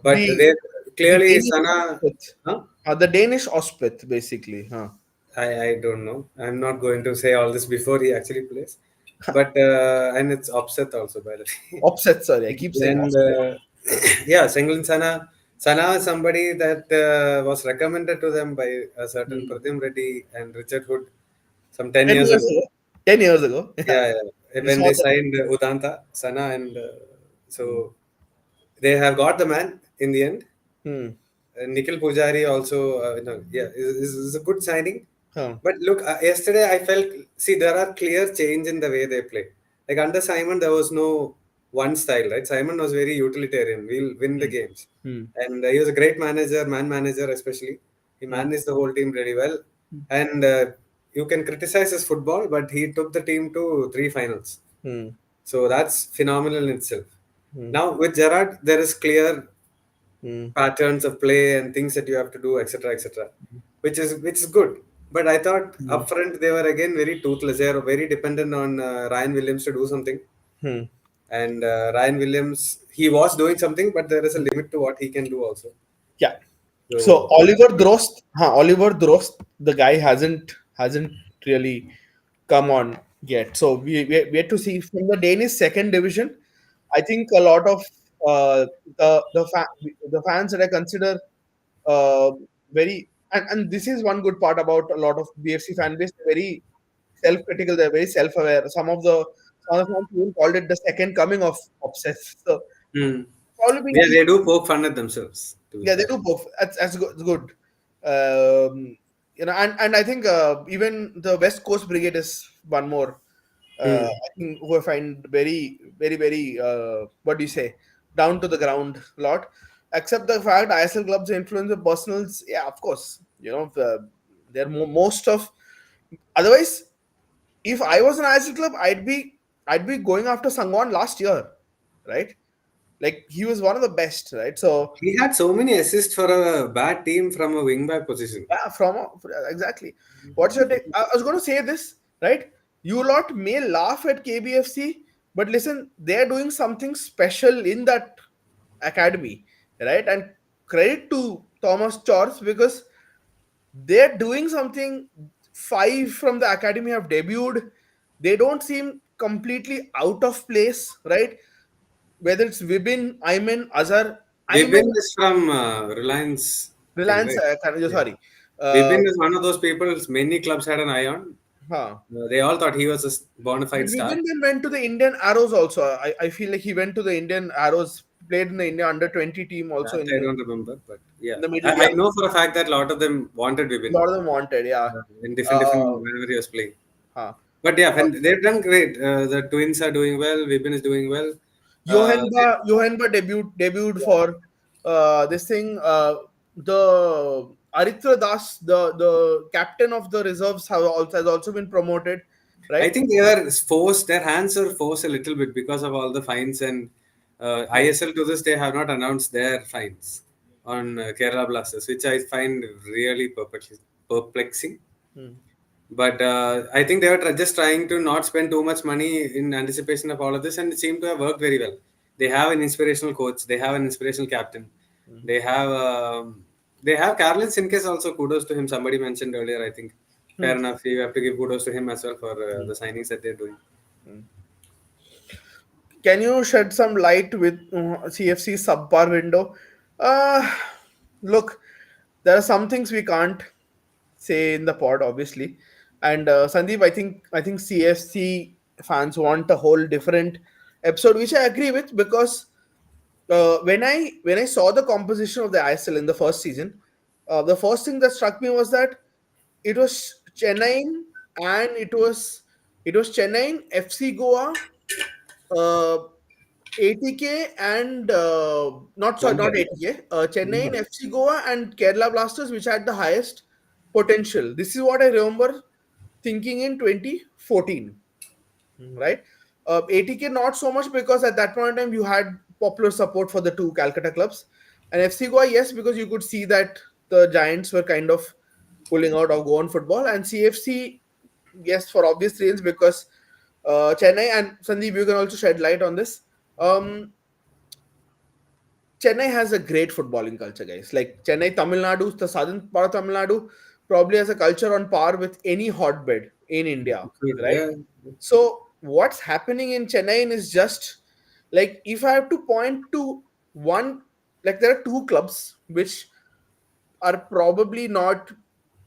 but The they the clearly Danish Sana. Ospeth. Huh? The Danish Ospeth, basically. Huh. I don't know. I'm not going to say all this before he actually plays, but and it's upset also by the way. Opseth, sorry. I keep saying And Ospeth. yeah, Senglin Sana is somebody that was recommended to them by a certain Hmm. Pratim Reddy and Richard Hood some 10 10 years years ago. ago. 10 years ago. Yeah. Yeah, yeah. We When saw they that. signed Udanta, Sana, and Hmm. so they have got the man in the end. Hmm. Nikhil Pujari also, yeah, is a good signing. Huh. But look, yesterday I felt, see, there are clear change in the way they play. Like under Simon, there was no one style, right? Simon was very utilitarian. We'll win the Hmm. games. Hmm. And he was a great manager, man manager especially. He Hmm. managed the whole team really well. And you can criticize his football, but he took the team to three finals. Hmm. So that's phenomenal in itself. Hmm. Now with Gerard, there is clear Hmm. patterns of play and things that you have to do, etc., etc., which is good. But I thought Hmm. up front they were again very toothless. They are very dependent on Ryan Williams to do something. Hmm. And Ryan Williams, he was doing something, but there is a limit to what he can do also. Yeah. So So Oliver Drost, the guy hasn't really come on yet. So we had to see from the Danish second division. I think a lot of uh, the fans that I consider uh, very and this is one good part about a lot of BFC fan base. They're very self-critical. They're very self-aware. Some of the fans even called it the second coming of obsessed. So hmm. probably being Yeah, they do poke fun at themselves. To be yeah, they fair. do both. That's good. It's good. And I think even the West Coast Brigade is one more. Hmm. I think who I find very, very, very. What do you say? Down to the ground a lot. Except the fact ISL clubs influence the personals. Yeah, of course. They're most of. Otherwise, if I was an ISL club, I'd be going after Sangwan last year, right? Like he was one of the best, right? So He had so many assists for a bad team from a wing back position. yeah, exactly. What's your take? I was going to say this, right? You lot may laugh at KBFC, but listen, they're doing something special in that academy, right? And credit to Thomas Chors because they're doing something. Five from the academy have debuted. They don't seem completely out of place, right? Whether it's Vibin, Ayman, Azhar, Ayman, Vipin is from Reliance thing, Reliance, right? Yeah. sorry. Uh, Vipin is one of those people many clubs had an eye on. huh. They all thought he was a bona But fide star. Vibin then went to the Indian Arrows also. I feel like he went to the Indian Arrows, played in the India under 20 team also That in I don't remember, but yeah, the middle. I Yeah, know for a fact that a lot of them wanted a Vipin lot of them wanted. Yeah. in different Uh, wherever he was playing. huh. But yeah, when they've done great. The twins are doing well. Vipin is doing well. Johanba debuted for this thing. The Aritra Das, the captain of the reserves, has also been promoted, I right? think they were forced. Their hands were forced a little bit because of all the fines and Hmm. ISL to this day have not announced their fines on Kerala Blasters, which I find really perplexing. Hmm. But I think they were just trying to not spend too much money in anticipation of all of this, and it seemed to have worked very well. They have an inspirational coach. They have an inspirational captain. Hmm. They have Carlin Sinkes also. Kudos to him. Somebody mentioned earlier. I think Hmm. fair enough. You have to give kudos to him as well for Hmm. the signings that they're doing. Hmm. Can you shed some light with CFC subpar window? Uh, Look, there are some things we can't say in the pod, obviously. And Sandeep, I think CFC fans want a whole different episode, which I agree with because when I saw the composition of the ISL in the first season, the first thing that struck me was that it was Chennai and it was Chennai, FC Goa, uh, ATK and not sorry, One not here. ATK, Chennai, FC Goa, and Kerala Blasters, which had the highest potential. This is what I remember thinking in 2014, right? ATK not so much because at that point in time you had popular support for the two Calcutta clubs, and FC Goa yes because you could see that the Giants were kind of pulling out of Goan football, and CFC yes for obvious reasons because Chennai and Sandeep you can also shed light on this. Um, Chennai has a great footballing culture, guys. Like Chennai, Tamil Nadu, the southern part of Tamil Nadu, probably has a culture on par with any hotbed in India, Good. right? Yeah. So what's happening in Chennai is just like if I have to point to one, like there are two clubs which are probably not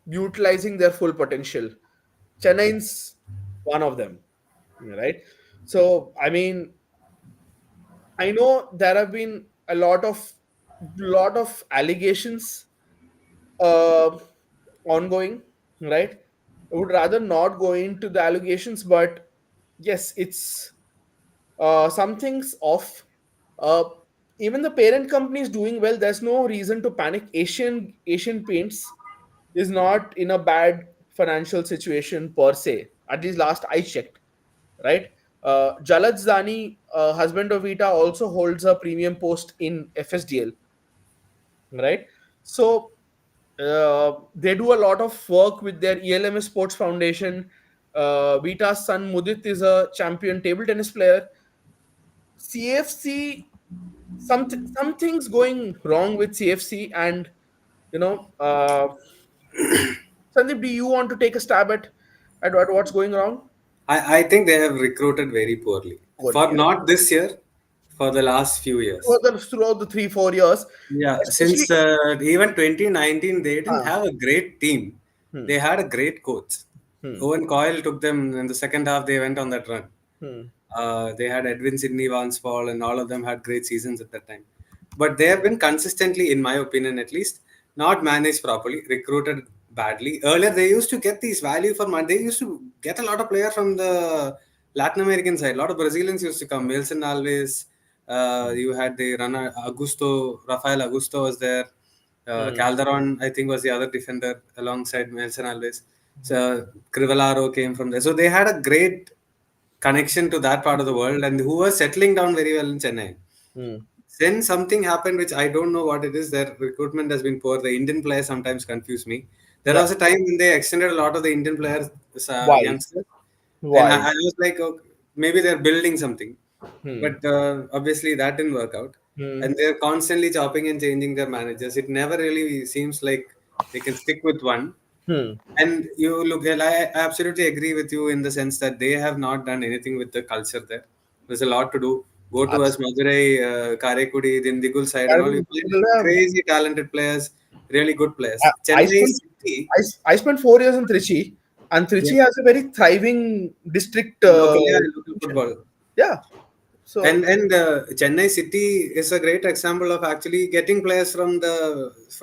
utilizing their full potential. Chennai's one of them, right? So I mean, I know there have been a lot of allegations uh, ongoing, right? I would rather not go into the allegations, but yes, it's something's off. Uh, Even the parent company is doing well. There's no reason to panic. Asian Paints is not in a bad financial situation per se. At least last I checked, right? Jalaj Zani, husband of Vita, also holds a premium post in FSDL, right? So they do a lot of work with their ELMS Sports Foundation. Vita's son Mudit is a champion table tennis player. CFC, something's going wrong with CFC, and you know, Sandeep, do you want to take a stab at what's going wrong? I think they have recruited very poorly. For Poorly, right? not this year, for the last few years. Throughout the 3-4 years, Yeah, especially. since even 2019, they didn't Uh, have a great team. hmm, They had a great coach. hmm, Owen Coyle took them in the second half. They went on that run. hmm, They had Edwin Sidney Vansfall, and all of them had great seasons at that time. But they have been consistently, in my opinion at least, not managed properly, recruited badly. Earlier, they used to get these value for money. They used to get a lot of players from the Latin American side. A lot of Brazilians used to come. Wilson Alves. You had the runner Augusto, Rafael Augusto was there. Hmm. Calderon, I think, was the other defender alongside Nelson Alves. So Crivellaro came from there. So they had a great connection to that part of the world and who was settling down very well in Chennai. Hmm. Then something happened which I don't know what it is. Their recruitment has been poor. The Indian players sometimes confuse me. There Yeah. was a time when they extended a lot of the Indian players, Why? youngsters, and Why? I was like, okay, maybe they're building something. Hmm. But obviously that didn't work out. Hmm. And they're constantly chopping and changing their managers. It never really seems like they can stick with one. Hmm. And you look, well, I absolutely agree with you in the sense that they have not done anything with the culture there. There's a lot to do. Go to us, Absolutely. Madurai, Karaikudi, Dindigul side, and all. You find I, crazy talented players, really good players. I Chennai spent City, I spent 4 years in Trichy, and yeah, Trichy has a very thriving district. local, yeah, local Division. football. Yeah. So And Chennai City is a great example of actually getting players from their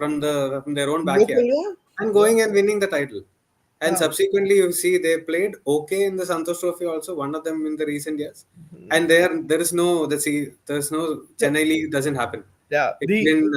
own local, backyard yeah, and yeah, going and winning the title. And yeah. subsequently, you see they played okay in the Santosh Trophy also, one of them in the recent years. And there is no there's no Yeah. Chennai League doesn't happen. Yeah. It's been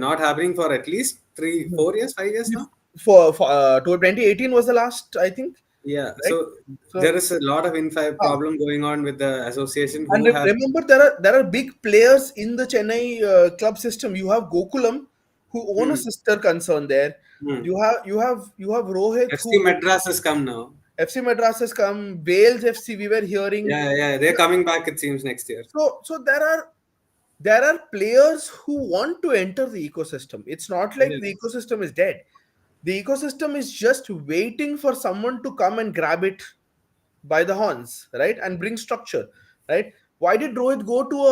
not happening for at least 3-4 years, 5 years The now. to 2018 was the last, I think, Yeah, right? so there So is a lot of ah. problem going on with the association And who have. remember, there are big players in the Chennai club system. You have Gokulam, who own a Hmm, sister concern there. hmm. You have Rohit, FC who Madras has come now. FC Madras has come. Wales FC, we were hearing. Yeah, yeah, they're coming back. It seems next year. So there are players who want to enter the ecosystem. It's not like the Yes. ecosystem is dead. The ecosystem is just waiting for someone to come and grab it by the horns, right? And bring structure, right? Why did Rohit go to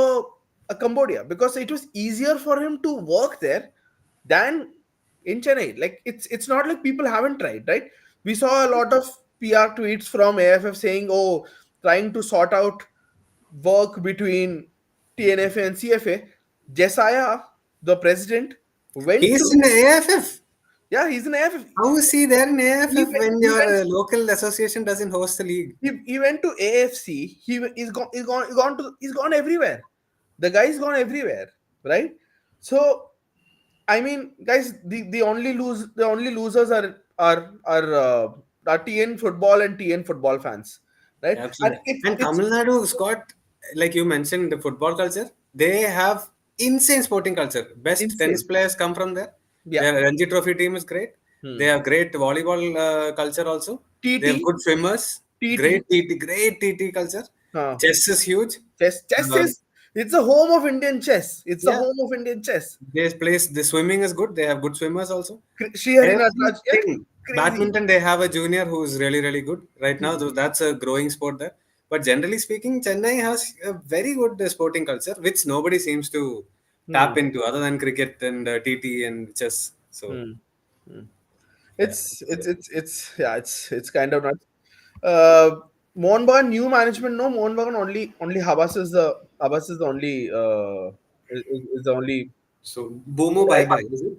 a Cambodia? Because it was easier for him to work there than in Chennai. Like it's not like people haven't tried, right? We saw a lot of PR tweets from AFF saying, "Oh, trying to sort out work between TNFA and CFA." Jesiah, the president, went He's to in the AFF. yeah, he's an AFF. How is he there in He AFF went, when he your went local association doesn't host the league? he went to AFC. He's gone everywhere. The guy's gone everywhere, right? So I mean, guys, the only losers are TN football and TN football fans, right? And Absolutely. it's And it's Tamil Nadu's got, like you mentioned, the football culture. They have insane sporting culture. Best tennis insane. players come from there. Yeah. Their Ranji Trophy team is great. They Hmm. have great volleyball culture also. They have TT, good swimmers. TT. Great TT culture. Huh. Chess is huge. Chess Uh, is it's the home of Indian chess. It's the yeah, home of Indian chess. the swimming is good. They have good swimmers also. Srihari Nataraj, yeah, Everything. crazy. Badminton, they have a junior who's really, really good right now. So that's a growing sport there. But generally speaking, Chennai has a very good sporting culture, which nobody seems to Hmm. tap into other than cricket and TT and chess. So, Hmm. Hmm. yeah. It's kind of nuts. Uh, Mohun Bagan new management. No, Mohun Bagan only Habas is the only is the only. So, Boomo bye bye, is it?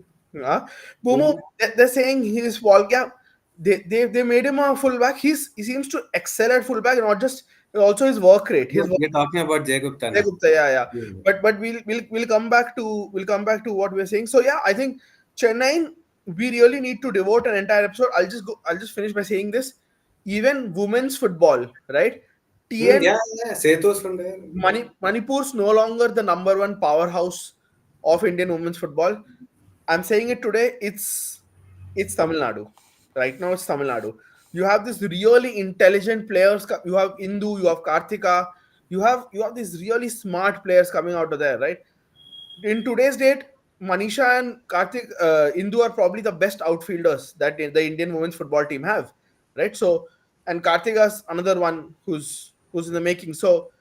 Uh, Bomo, Boomo? they're saying his ball gap. They made him a fullback. He seems to excel at fullback, not just also his work rate. His You're talking about Jay Gupta Yeah, now. Gupta, yeah, yeah. Yeah. But we'll come back to what we're saying. So yeah, I think Chennai, we really need to devote an entire episode. I'll just finish by saying this. Even women's football, right? TN Yeah, yeah. Seto's from there. Manipur's no longer the number one powerhouse of Indian women's football. I'm saying it today. It's Tamil Nadu. Right now, it's Tamil Nadu. You have this really intelligent players. You have Indu. You have Karthika. You have these really smart players coming out of there. Right. In today's date, Manisha and Karthik, Indu are probably the best outfielders that the Indian women's football team have. Right. So, and Karthika's another one who's in the making. So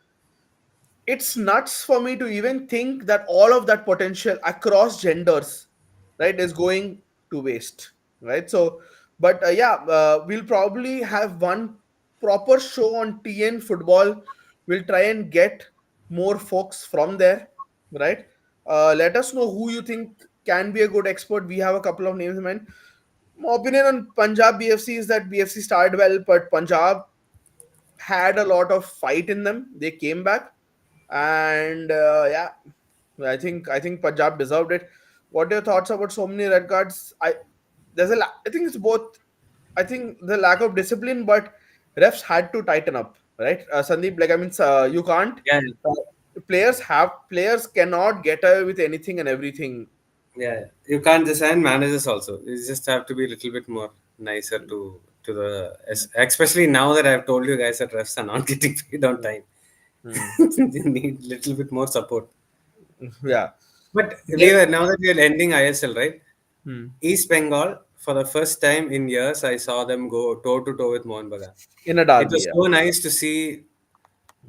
it's nuts for me to even think that all of that potential across genders, right, is going to waste, right? So but yeah, we'll probably have one proper show on TN football. We'll try and get more folks from there, right? Let us know who you think can be a good expert. We have a couple of names in mind. My opinion on Punjab BFC is that BFC started well, but Punjab had a lot of fight in them. They came back, and yeah, I think Punjab deserved it. What are your thoughts about so many red cards? I think it's both. I think the lack of discipline, but refs had to tighten up, right? Sandeep, like I mean, you can't. Yeah, Players cannot get away with anything and everything. yeah. You can't just, and managers also. You just have to be a little bit more nicer to the, especially now that I've told you guys that refs are not getting paid on time. Hmm. They need little bit more support. Yeah. But we Then, were, now that we are ending ISL, right? hmm. East Bengal, for the first time in years, I saw them go toe to toe with Mohan Bagan. In a It derby, was yeah. so nice to see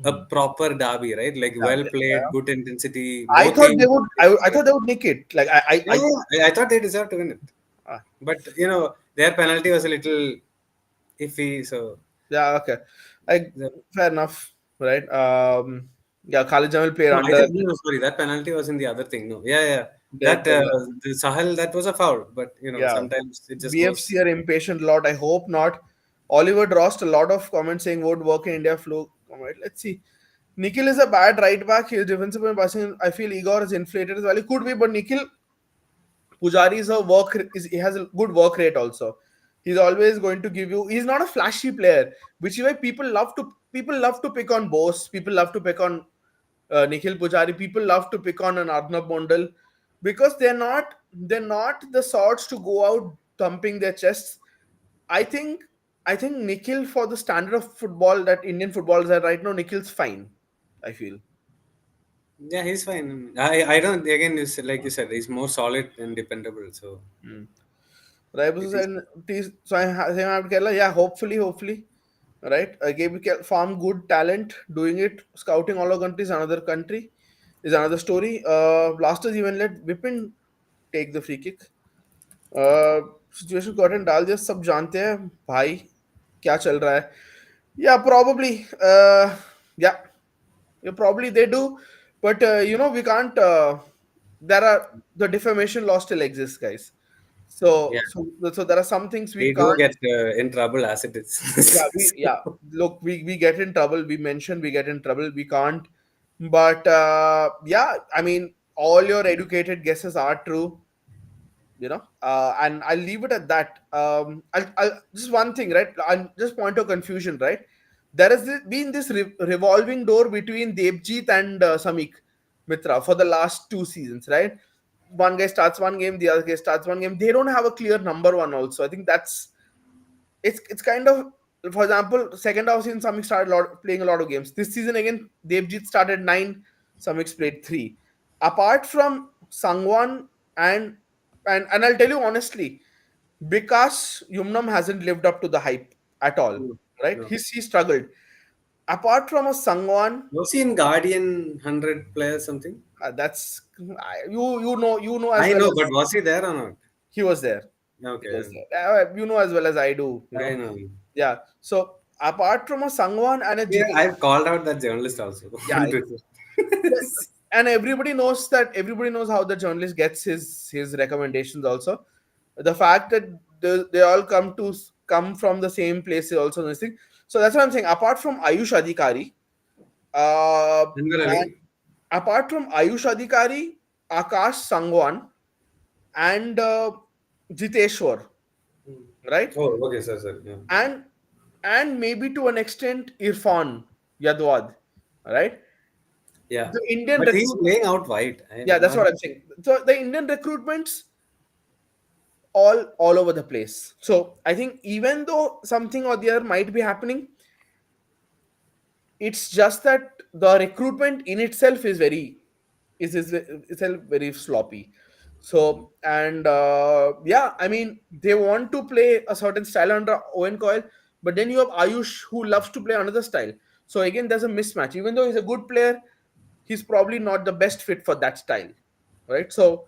a Hmm. proper derby, right? Like Yeah, well yeah, played, yeah. good intensity, I both thought they teams. would. I thought they would nick it. Like Yeah, I thought they deserved to win it. uh, But their penalty was a little iffy. So yeah, okay. Like the, fair enough, right? Yeah, Khalid Jamil played no, I under. think no, sorry, that penalty was in the other thing. No, yeah, yeah. That That the Sahel, that was a foul. But yeah, sometimes it just BFC goes. are impatient a lot. I hope not. Oliver Drost, a lot of comments saying won't work in India. Fluke. Alright, let's see. Nikhil is a bad right back. His defensive and passing. I feel Igor is inflated as well. He could be, but Nikhil Pujari is a he has a good work rate also. He's always going to give you. He's not a flashy player, which is why people love to pick on Bose. People love to pick on Nikhil Pujari. People love to pick on an Arnab Mondal because they're not the sorts to go out thumping their chests. I think I think Nikhil, for the standard of football that Indian football is at right now, Nikhil's fine. I feel. Yeah, he's fine. I don't, again, like you said, he's more solid and dependable. So Mm. Raibusu it is. said, so same at Kerala. Yeah, hopefully. Right? Farm good talent, doing it, scouting all over countries, another country is another story. Blasters even let Vipin take the free kick. Situation cotton डाल दिया सब जानते हैं भाई क्या चल रहा है या probably yeah probably they do but we can't there are the defamation law still exists guys so Yeah, so there are some things we we do can't get in trouble as it is. yeah look we get in trouble we mentioned we get in trouble we can't but yeah I mean all your educated guesses are true and I'll leave it at that. I'll just one thing, right? I'll just point of confusion, right? There has been this revolving door between Devjit and Samik Mitra for the last 2 seasons, right? One guy starts one game, the other guy starts one game. They don't have a clear number one. Also, I think it's kind of, for example, second half season Samik started playing a lot of games. This season again, Devjit started 9, Samik's played 3. Apart from Sangwan and and I'll tell you honestly, because Yumnam hasn't lived up to the hype at all, No, right? no. He struggled. Apart from a Sangwan, Was he in Guardian 100 players something? that's you know as I well know, as but was he there or not? he was there. He was Okay, there. You know as well as I do. I know. Yeah. So apart from a Sangwan and a Yeah, Jitesh, I've called out that journalist also yeah, on Twitter. and everybody knows how the journalist gets his recommendations. Also, the fact that they all come from the same place is also this thing. So that's what I'm saying. And Generally. apart from Ayush Adhikari, Akash Sangwan, and Jiteshwar, right? Oh, okay, sir. Yeah. And maybe to an extent Irfan Yadwad, right? Yeah. The Indian But he's recruit, playing out wide. yeah, I'm that's not. what I'm saying. So the Indian recruitments all over the place. So I think even though something or the other might be happening, it's just that the recruitment in itself is itself very sloppy. So and yeah, I mean they want to play a certain style under Owen Coyle, but then you have Ayush who loves to play another style. So again, there's a mismatch. Even though he's a good player, he's probably not the best fit for that style, right? So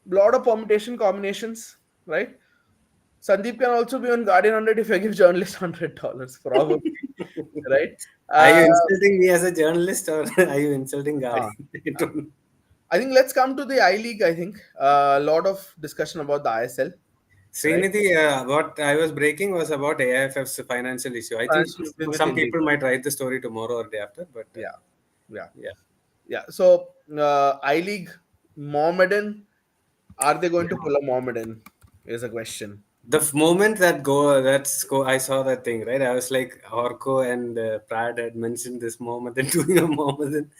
lot of permutation combinations, right? Sandeep can also be on Guardian 100 if I give journalist $100, probably, right? Are you Uh, insulting me as a journalist or are you insulting uh, Guardian? I don't know. I think let's come to the I League. I think a lot of discussion about the ISL, right? Srinidhi, what I was breaking was about AIFF's financial issue. I think Financial with some India. people might write the story tomorrow or day after, but Yeah, yeah, yeah. yeah. So I League, Mohammedan. Are they going to pull a Mohammedan? Is a question. Moment I saw that thing, right? I was like, Orko and Prad had mentioned this moment and doing a moment.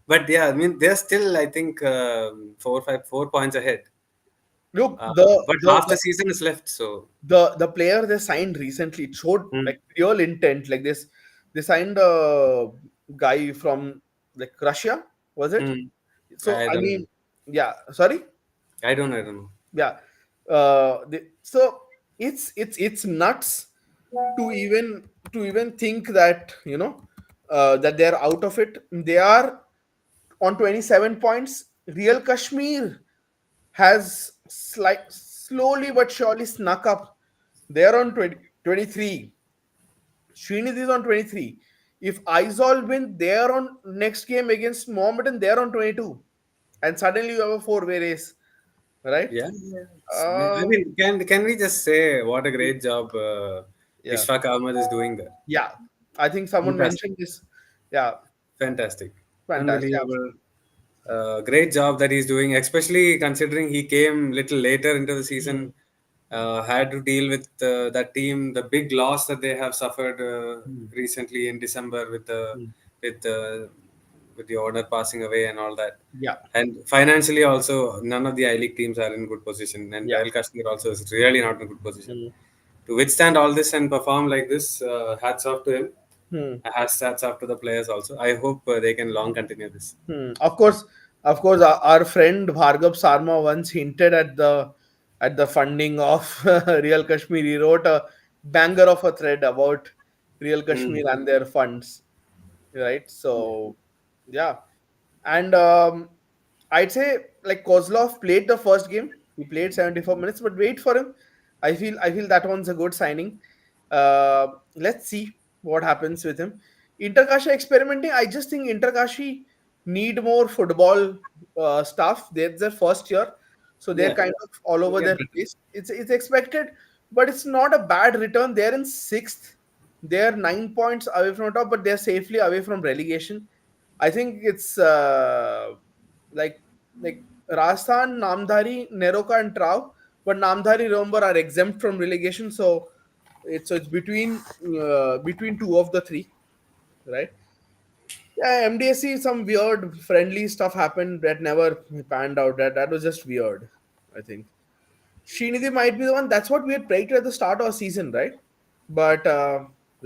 But yeah, I mean, they're still, I think, 4 points ahead. Look, But half the season is left, so. the player they signed recently, it showed Mm, like real intent. Like this, they signed a guy from like Russia, was it? mm. So I I don't know. mean, yeah, sorry, I don't know. yeah. So it's nuts to even think that that they're out of it. They are on 27 points. Real Kashmir has slowly but surely snuck up. They're on 23. Srinidhi is on 23. If Aizol win, they're on next game against Mohammedan, they're on 22. And suddenly you have a four-way race, right? Yeah, yeah. I Um, mean, can we just say what a great job yeah, Ishfaq Ahmed is doing there? yeah. I think someone Fantastic. mentioned this. Yeah, Fantastic. fantastic. Yeah. Unbelievable. Great job that he's doing, especially considering he came little later into the Hmm, season, had to deal with that team, the big loss that they have suffered hmm, recently in December hmm. with the with the owner passing away and all that. Yeah, And financially also, none of the I League teams are in good position, and yeah. Royal Kashmir also is really not in good position. Hmm, To withstand all this and perform like this, hats off to him. hmm. Hats off to the players also. I hope they can long continue this. Of course, our friend Bhargav Sarma once hinted at the funding of Real Kashmir. He wrote a banger of a thread about Real Kashmir Mm. and their funds, right? So, yeah, and I'd say like Kozlov played the first game. He played 74 minutes, but wait for him. I feel that one's a good signing. Let's see what happens with him. Interkashi experimenting. I just think Interkashi need more football stuff. They're their first year, so they're Yeah, kind of all we'll over get their better. place. It's expected, but it's not a bad return. They're in sixth. They're 9 points away from top, but they're safely away from relegation. I think it's like like Rajasthan, Namdhari, Neroka, and Trau, but Namdhari, remember, are exempt from relegation, so it's between two of the three, right? Yeah, MDSC, some weird friendly stuff happened that never panned out. That was just weird. I think Srinidhi might be the one. That's what we had predicted at the start of our season, right? But They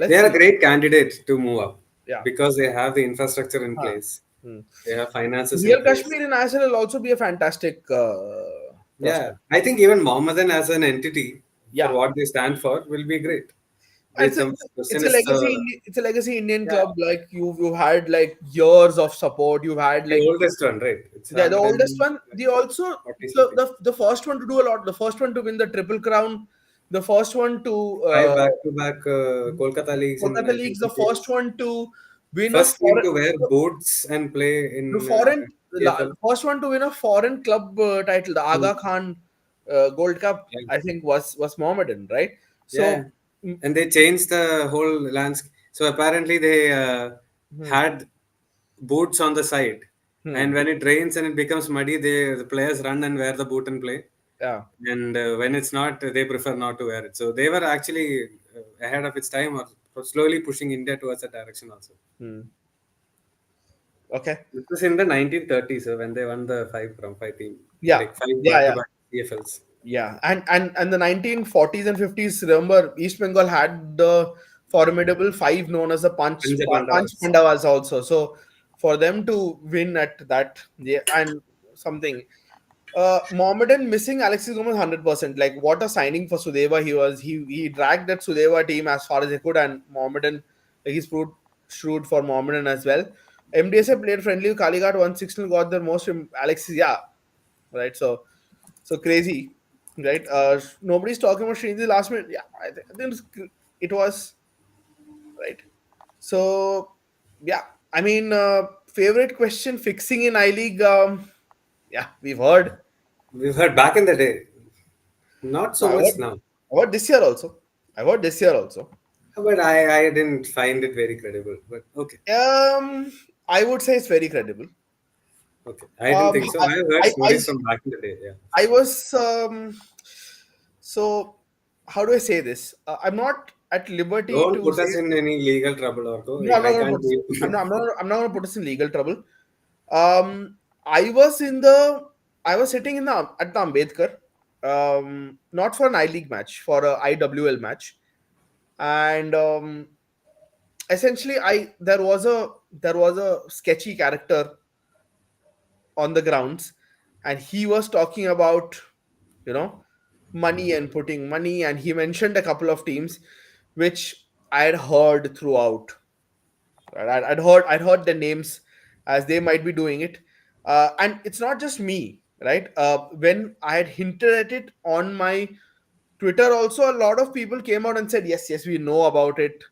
let's are a see. great candidate to move up Yeah. because they have the infrastructure in Huh. place. Hmm. They have finances in Real place. Kashmir in ISL will also be a fantastic Yeah, prospect. I think even Mohammedan as an entity for Yeah. what they stand for will be great. It's a The it's question a is, it's a legacy Indian yeah, club. Like you've had like years of support. You've had the like oldest one, right? It's the oldest one. The 140 also something. the first one to do a lot. The first one to win the triple crown. The first one to Five back-to-back Kolkata leagues in Kolkata I think leagues. The 2 first years. one to win a First team foreign to wear boots and play the in foreign PFL. first one to win a foreign club title. The Hmm. Aga Khan Gold Cup. Yeah. I think was Mohammedan, right? Yeah, So. mm, and they changed the whole landscape. So apparently they hmm, had boots on the side, and hmm, when it rains and it becomes muddy, the players run and wear the boot and play. yeah. And when it's not, they prefer not to wear it. So they were actually ahead of its time, or slowly pushing India towards that direction also. Hmm. Okay. This was in the 1930s when they won the five team, Yeah, like five yeah, back to yeah, back CFLs. yeah. And the 1940s and 50s, remember, East Bengal had the formidable five known as the Punjab Panch Pandavas. Pandavas also. So for them to win at that, yeah, and something. Mohammedan missing Alexis Gomez 100%. Like what a signing for Sudeva he was. He dragged that Sudeva team as far as he could, and Mohammedan, like he's proved shrewd for Mohammedan as well. MDSA played friendly. Kalighat 1-6 got the most. Alexis, yeah, right. So crazy, right? Nobody's talking about Srinidhi last minute. Yeah, I think it was right. So yeah, I mean, favorite question fixing in I League. Yeah, we've heard. We've heard back in the day, not No, so much now. I heard this year also. I heard this year also. But I didn't find it very credible. But okay. I would say it's very credible. Okay, I didn't think so. I have heard I stories from back in the day. Yeah. I was so how do I say this? I'm not at liberty Don't to put say. us in any legal trouble or go. No, I'm not I going to can't put. do it. I'm not going to put us in legal trouble. I was in the. I was sitting in the at the Ambedkar, not for an I League match, for a IWL match, and essentially, there was a sketchy character on the grounds, and he was talking about, you know, money and putting money, and he mentioned a couple of teams, which I had heard throughout. Right? I'd heard the names as they might be doing it, and it's not just me, right? When I had hinted at it on my Twitter, also a lot of people came out and said, "Yes, yes, we know about it."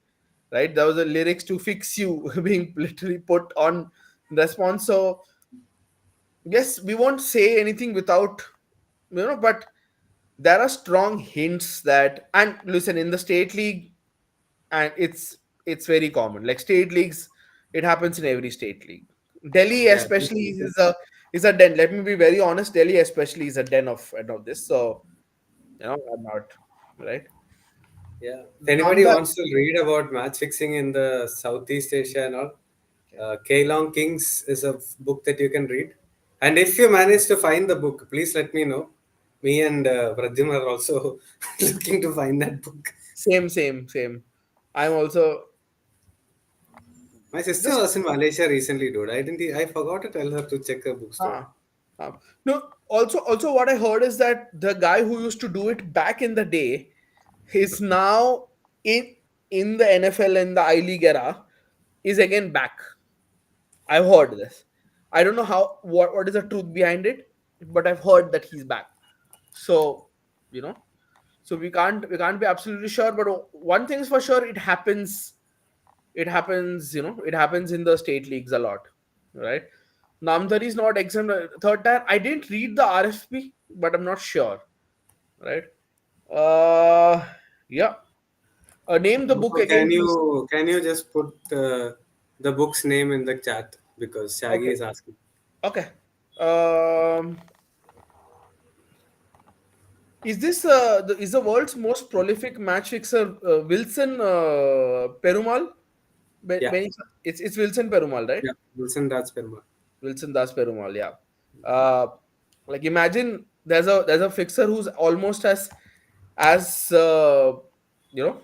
Right? There was a lyrics to fix you being literally put on response. So yes, we won't say anything without, but there are strong hints that, and listen, in the state league, and it's very common, like state leagues, it happens in every state league. Delhi Yeah. especially is a den. Let me be very honest, Delhi especially is a den of this. So I'm not right. Yeah. If anybody Namdar. wants to read about match fixing in the Southeast Asia and all, Okay. Keylong Kings is a book that you can read. And if you manage to find the book, please let me know. Me and Pradyum are also looking to find that book. Same. I'm also My sister just was in Malaysia recently, dude. I forgot to tell her to check a bookstore. uh, no, also what I heard is that the guy who used to do it back in the day is now in the NFL and the I League era, is again back. I've heard this. I don't know what is the truth behind it, but I've heard that he's back. So, you know, so we can't be absolutely sure, but one thing is for sure, it happens. It happens, it happens in the state leagues a lot, right? Namdhari is not exempt. Third tier, I didn't read the RFP, but I'm not sure, right? Uh, yeah. Name the book So can again, please. you just put the book's name in the chat because Shaggy Okay. is asking. Okay. Um, is this is the world's most prolific match fixer Wilson Perumal? Yeah, It's Wilson Perumal, right? yeah. Wilson Das Perma. Wilson Das Perumal, yeah. Uh, like imagine there's a fixer who's almost as you know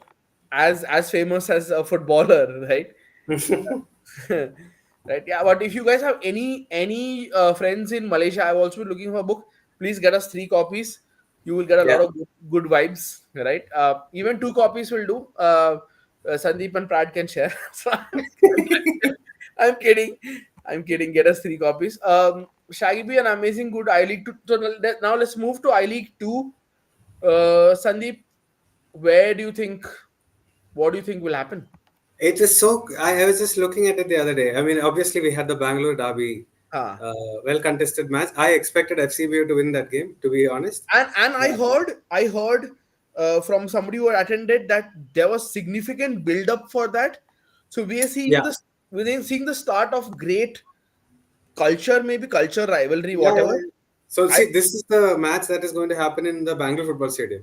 as famous as a footballer, right? Right, yeah. But if you guys have any friends in Malaysia, I've also been looking for a book. Please get us 3 copies. You will get a lot Yeah. of good vibes, right? Even 2 copies will do. Sandeep and Prad can share. So I'm kidding. I'm kidding. Get us 3 copies. Shaggy be an amazing good I League two. So now let's move to I League Two. Sandeep, where do you think? What do you think will happen? It is so. I was just looking at it the other day. I mean, obviously, we had the Bangalore Derby, Ah, well contested match. I expected FCBU to win that game, to be honest. and I heard from somebody who attended that there was significant build up for that. So we are seeing Yeah. this. We're seeing the start of great culture, maybe culture rivalry, Yeah, yeah, whatever. yeah. So, I see, this is the match that is going to happen in the Bangalore Football Stadium.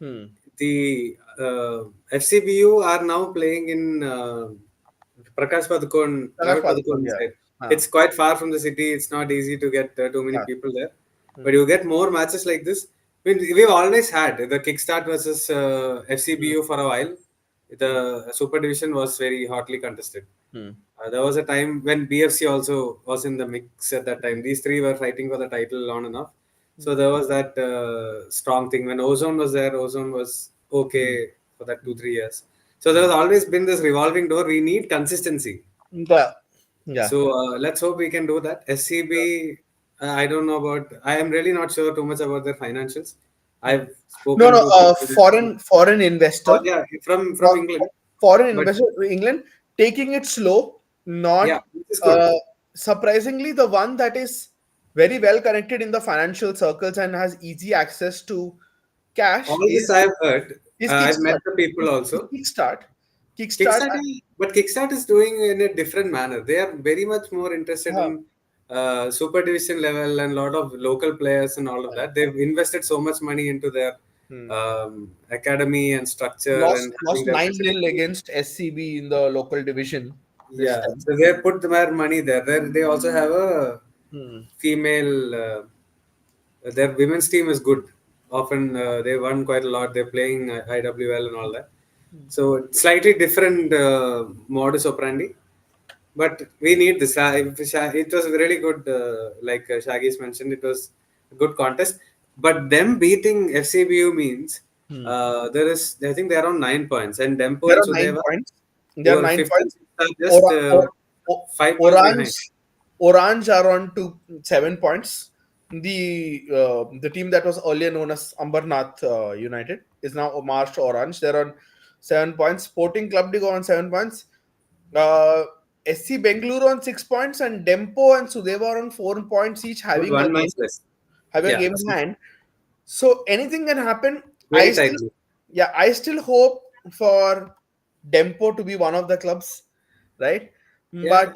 hmm. The FCBU are now playing in Prakash Private Padukone, Padukone yeah. side. Ah, It's quite far from the city. It's not easy to get too many ah, people there. hmm, But you get more matches like this. I mean, we've always had the Kickstart versus hmm, FCBU for a while. The Super Division was very hotly contested. hmm, There was a time when BFC also was in the mix at that time. These three were fighting for the title on and off. So there was that strong thing. When Ozone was there, Ozone was hmm, okay for that 2 3 years. So there has always been this revolving door. We need consistency. yeah. Yeah. So let's hope we can do that. SCB, I don't know about. I am really not sure too much about their financials. Hmm. I've No, spoken no. to people. Foreign Oh investor. yeah, from fo- England. Foreign But investor England taking it slow, yeah, not this is good. uh, surprisingly the one that is very well connected in the financial circles and has easy access to cash All this I have heard. I've met Kickstart. the people Is also. Kickstart. Kickstart. Kickstarter, but Kickstart is doing in a different manner. They are very much more interested Uh, in. super division level and a lot of local players and all of that. They've invested so much money into their Hmm. academy and structure Lost and having lost their 9-0 facilities. against SCB in the local division this Yeah, time. so they put their money there. They also have a Hmm. female. Their women's team is good. Often they won quite a lot. They're playing IWL and all that. So slightly different modus operandi. But we need this. It was really good. Like Shaggy's mentioned, it was a good contest. But them beating FCBU means Hmm. there is. I think they're on 9 points, and Dempo There and are nine Sudeva, points. who There are are nine fifth and points. sixth, are just Ora- or, o- 5 points Orange, behind. Orange are on to 7 points. The team that was earlier known as Ambernath United is now marched to Orange. They're on 7 points. Sporting Club de Goa on 7 points. Uh, SC Bengaluru on 6 points, and Dempo and Sudeva are on 4 points each, With having a one game match less. having a Yeah, game in hand. So anything can happen. I very still, tightly. yeah, I still hope for Dempo to be one of the clubs, right? Yeah, But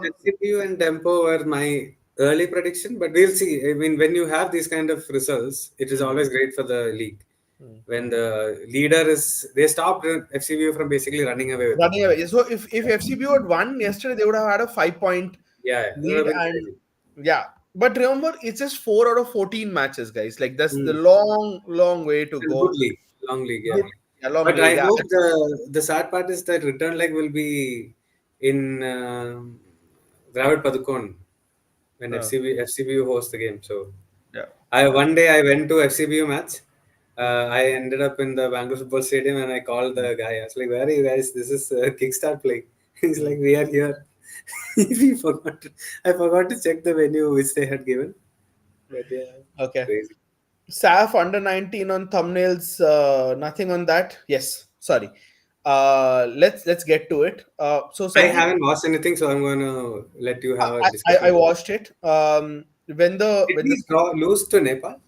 SCPU and Tempo were my early prediction, but we'll see. I mean, when you have these kind of results, it is hmm, always great for the league. hmm. When the leader is, they stopped FCBU from basically running away with it. Running away. So if FCB had won yesterday, they would have had a 5 point Yeah, yeah, that would lead, have been and crazy. yeah. But remember, it's just 4 out of 14 matches, guys. Like that's the Mm. long, long way to And good go. league, long league, yeah. Good, yeah, long But league. I Yeah, hope the sad part is that return leg will be in Dravid Padukon when uh, FCBU hosts the game. So yeah. I one day I went to FCBU match. I ended up in the Bangalore Football Stadium and I called the guy. I was like, "Where are you guys? This is Kickstart playing." He's Hmm. like, "We are here." We forgot. I forgot to check the venue which they had given. But yeah, Okay. crazy. SAF under 19 on thumbnails. Nothing on that. Yes. Sorry. Let's get to it. So I Sandeep, haven't watched anything, so I'm gonna let you have a I discussion. watched it. Did When the we lose to Nepal?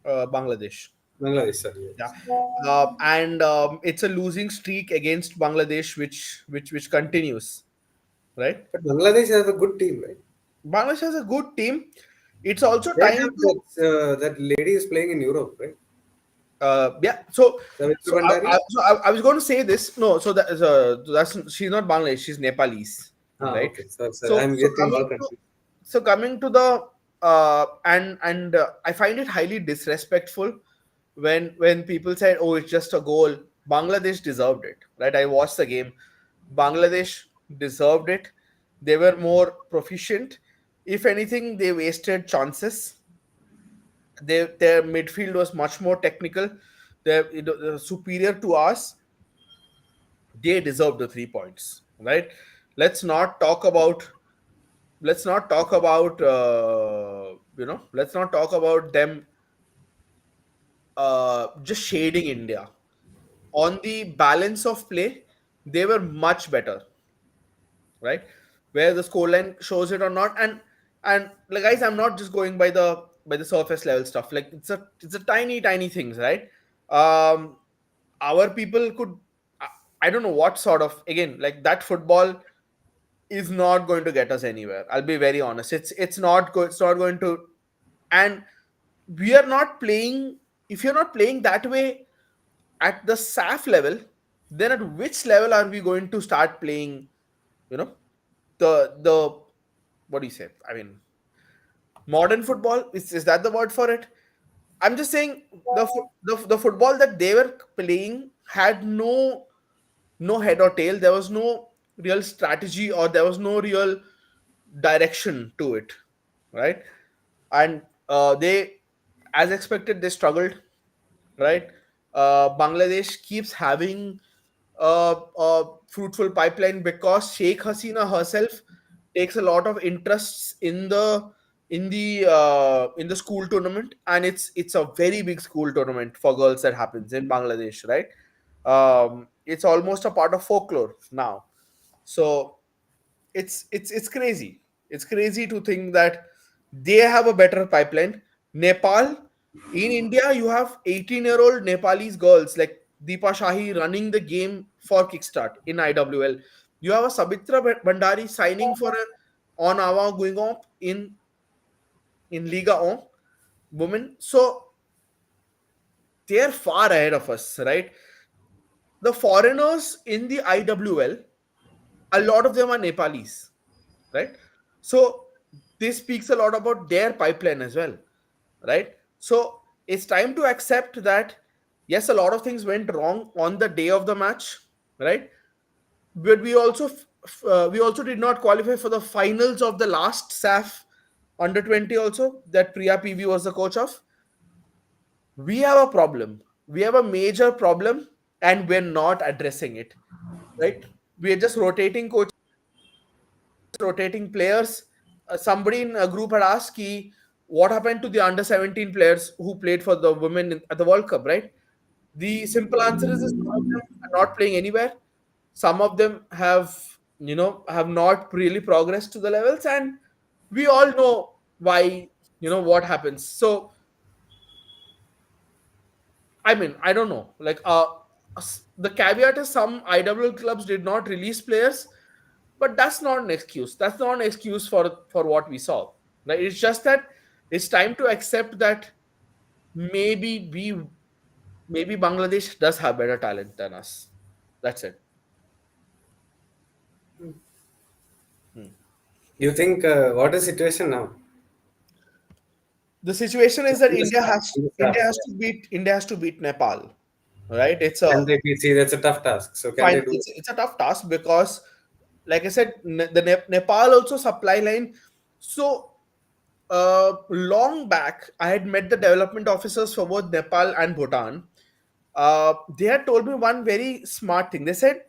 Bangladesh. Bangladesh, sorry. Yeah. And it's a losing streak against Bangladesh, which continues. Right. But Bangladesh has a good team, right? Bangladesh has a good team. It's also They time have to that lady is playing in Europe, right? yeah. So Savitra so I, Bhandari? I, so I was going to say this. No. So that's she's not Bangladesh. She's Nepalese. Ah, Right. okay. Sorry. So I'm so getting all coming to confused. so coming to the and I find it highly disrespectful when people said, "Oh, it's just a goal." Bangladesh deserved it, right? I watched the game. Bangladesh deserved it. They were more proficient. If anything, they wasted chances. Their midfield was much more technical. They're superior to us. They deserve the 3 points, right? Let's not talk about let's not talk about them just shading India. On the balance of play, they were much better, right? Where the scoreline shows it or not, and like guys, I'm not just going by the surface level stuff. Like it's a tiny things, right? Um, our people could, I I don't know what sort of, again, like that football is not going to get us anywhere. I'll be very honest. It's not going to, and we are not playing. If you're not playing that way at the SAF level, then at which level are we going to start playing? You know, the what do you say? I mean, modern football is that the word for it? I'm just saying the football that they were playing had no head or tail. There was no real strategy, or there was no real direction to it, right? And they, as expected, they struggled, right? Bangladesh keeps having a fruitful pipeline because Sheikh Hasina herself takes a lot of interests in the school tournament, and it's a very big school tournament for girls that happens in Bangladesh, right? It's almost a part of folklore now. So it's crazy. It's crazy to think that they have a better pipeline. Nepal, in India, you have 18-year-old Nepalese girls like Deepa Shahi running the game for Kickstart in IWL. You have a Sabitra Bhandari signing for a on Awa going up in in Liga On women. So they're far ahead of us, right? The foreigners in the IWL, a lot of them are Nepalis, right? So this speaks a lot about their pipeline as well, right? So it's time to accept that yes, a lot of things went wrong on the day of the match, right? But we also did not qualify for the finals of the last SAF under 20 also that Priya PV was the coach of. We have a problem. We have a major problem, and we're not addressing it, right? We're just rotating coaches, rotating players. Somebody in a group had asked, ki, what happened to the under 17 players who played for the women at the World Cup, right? The simple answer is some of them are not playing anywhere. Some of them have not really progressed to the levels, and we all know why, what happens. So I mean, I don't know. Like, the caveat is some IWL clubs did not release players, but that's not an excuse. That's not an excuse for what we saw. Right? It's just that it's time to accept that maybe maybe Bangladesh does have better talent than us. That's it. Hmm. You think what is the situation now? The situation is that In the staff, in the staff, yeah. India has to beat Nepal. Right? Can they see that's a tough task? So can Fine. they do? It's a tough task because, like I said, Nepal also supply line. So long back, I had met the development officers for both Nepal and Bhutan. They had told me one very smart thing. They said,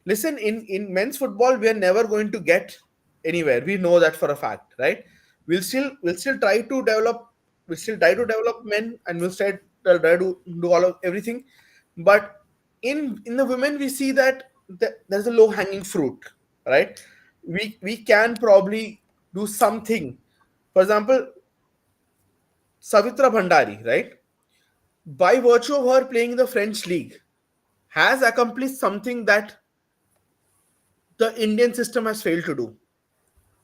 "Listen, in men's football, we are never going to get anywhere. We know that for a fact, right? We'll still try to develop. We'll still try to develop men, and try to do all of everything. But in the women, we see that there's a low hanging fruit, right? We can probably do something. For example, Savitra Bhandari, right? By virtue of her playing in the French league, has accomplished something that the Indian system has failed to do,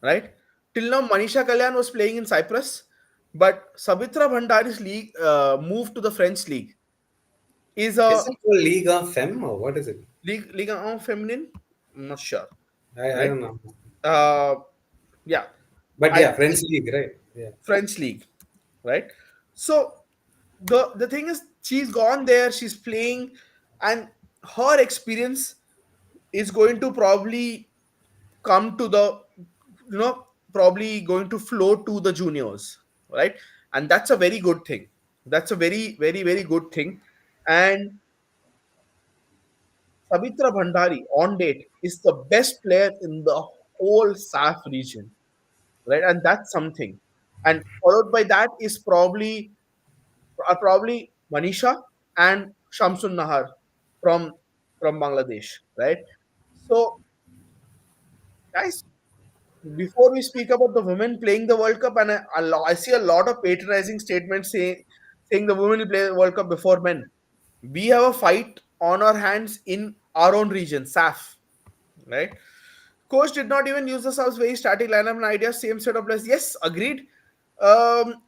right? Till now, Manisha Kalyan was playing in Cyprus, but Savitra Bhandari's league move to the French league is a Is it called League of Femme or what is it? league en feminine. I'm not sure, I right? don't know. Uh, yeah, But I yeah, French League, right? Yeah. French league, right? So the thing is, she's gone there, she's playing, and her experience is going to probably come to the probably going to flow to the juniors, right? And that's a very good thing. That's a very very very good thing. And Savitra Bhandari on date is the best player in the whole SAF region, right? And that's something. And followed by that is probably Manisha and Shamsun Nahar from Bangladesh, right? So guys, before we speak about the women playing the World Cup, and I see a lot of patronizing statements saying the women will play the World Cup before men. We have a fight on our hands in our own region, SAF, right? Coach did not even use the South's very static lineup and idea, same set of players. Yes, agreed.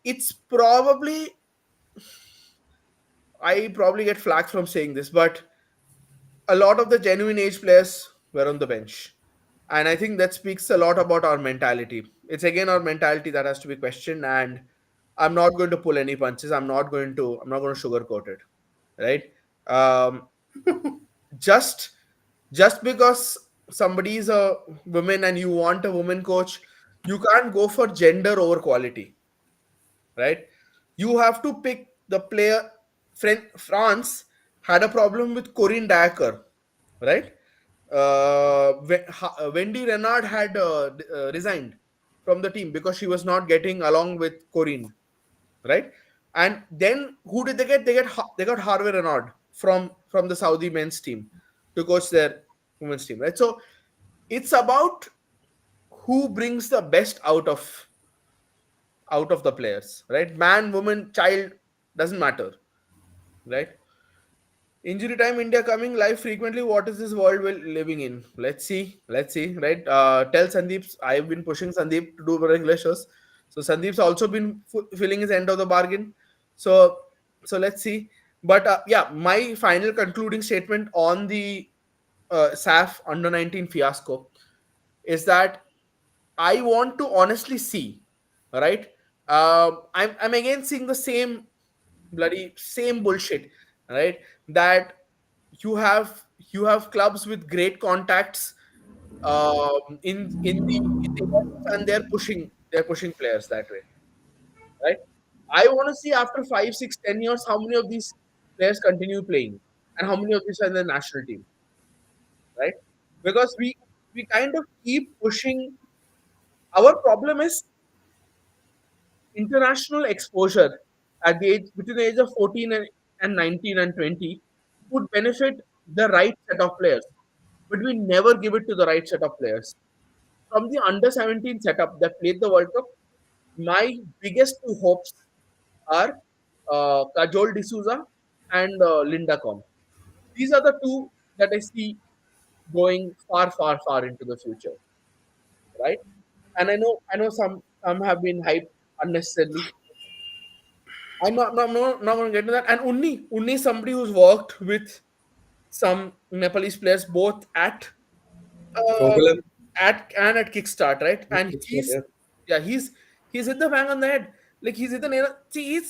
It's probably, I probably get flack from saying this, but a lot of the genuine age players were on the bench. And I think that speaks a lot about our mentality. It's again our mentality that has to be questioned. And I'm not going to pull any punches. I'm not going to sugarcoat it. Right. Um, just just because somebody is a woman and you want a woman coach, you can't go for gender over quality, right? You have to pick the player. France had a problem with Corinne Dacker, right? Wendy Renard had resigned from the team because she was not getting along with Corinne, right? And then who did they get? They got Harvey Renard from the Saudi men's team to coach their women's team, right? So it's about who brings the best out of the players, right? Man, woman, child doesn't matter, right? Injury time, India coming live frequently. What is this world we're living in? Let's see, right? Tell Sandeep, I've been pushing Sandeep to do regular shows. So Sandeep's also been filling his end of the bargain. So let's see. But yeah, my final concluding statement on the SAF under 19 fiasco is that I want to honestly see, right? I'm again seeing the same bloody same bullshit, right? That you have clubs with great contacts in the West, and they're pushing players that way, right? I want to see after 5, 6, 10 years how many of these players continue playing and how many of these are in the national team, right? Because we kind of keep pushing. Our problem is international exposure at the age between the age of 14 and 19 and 20 would benefit the right set of players, but we never give it to the right set of players. From the under 17 setup that played the World Cup, my biggest two hopes are Kajol D'Souza and Linda Com. These are the two that I see going far, far, far into the future, right? And I know some have been hyped unnecessarily. I'm not going to get into that. And Unni is somebody who's worked with some Nepalese players both uh, Gokulam. at Kickstart, right? And Yeah. yeah, he's hit the bang on the head. Like he's hit the nail. See,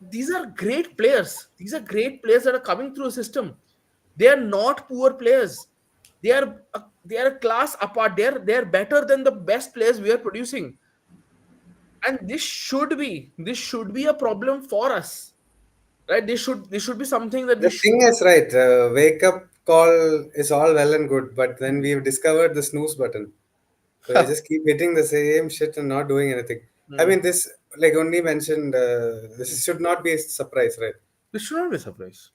these are great players. These are great players that are coming through a system. They are not poor players. They are a class apart. They're better than the best players we are producing. And this should be a problem for us, right? This should be something that we The should. thing is, right, wake up call is all well and good, but then we've discovered the snooze button. So you just keep hitting the same shit and not doing anything. I Hmm. mean, this, like only mentioned, this should not be a surprise, right? This should not be a surprise.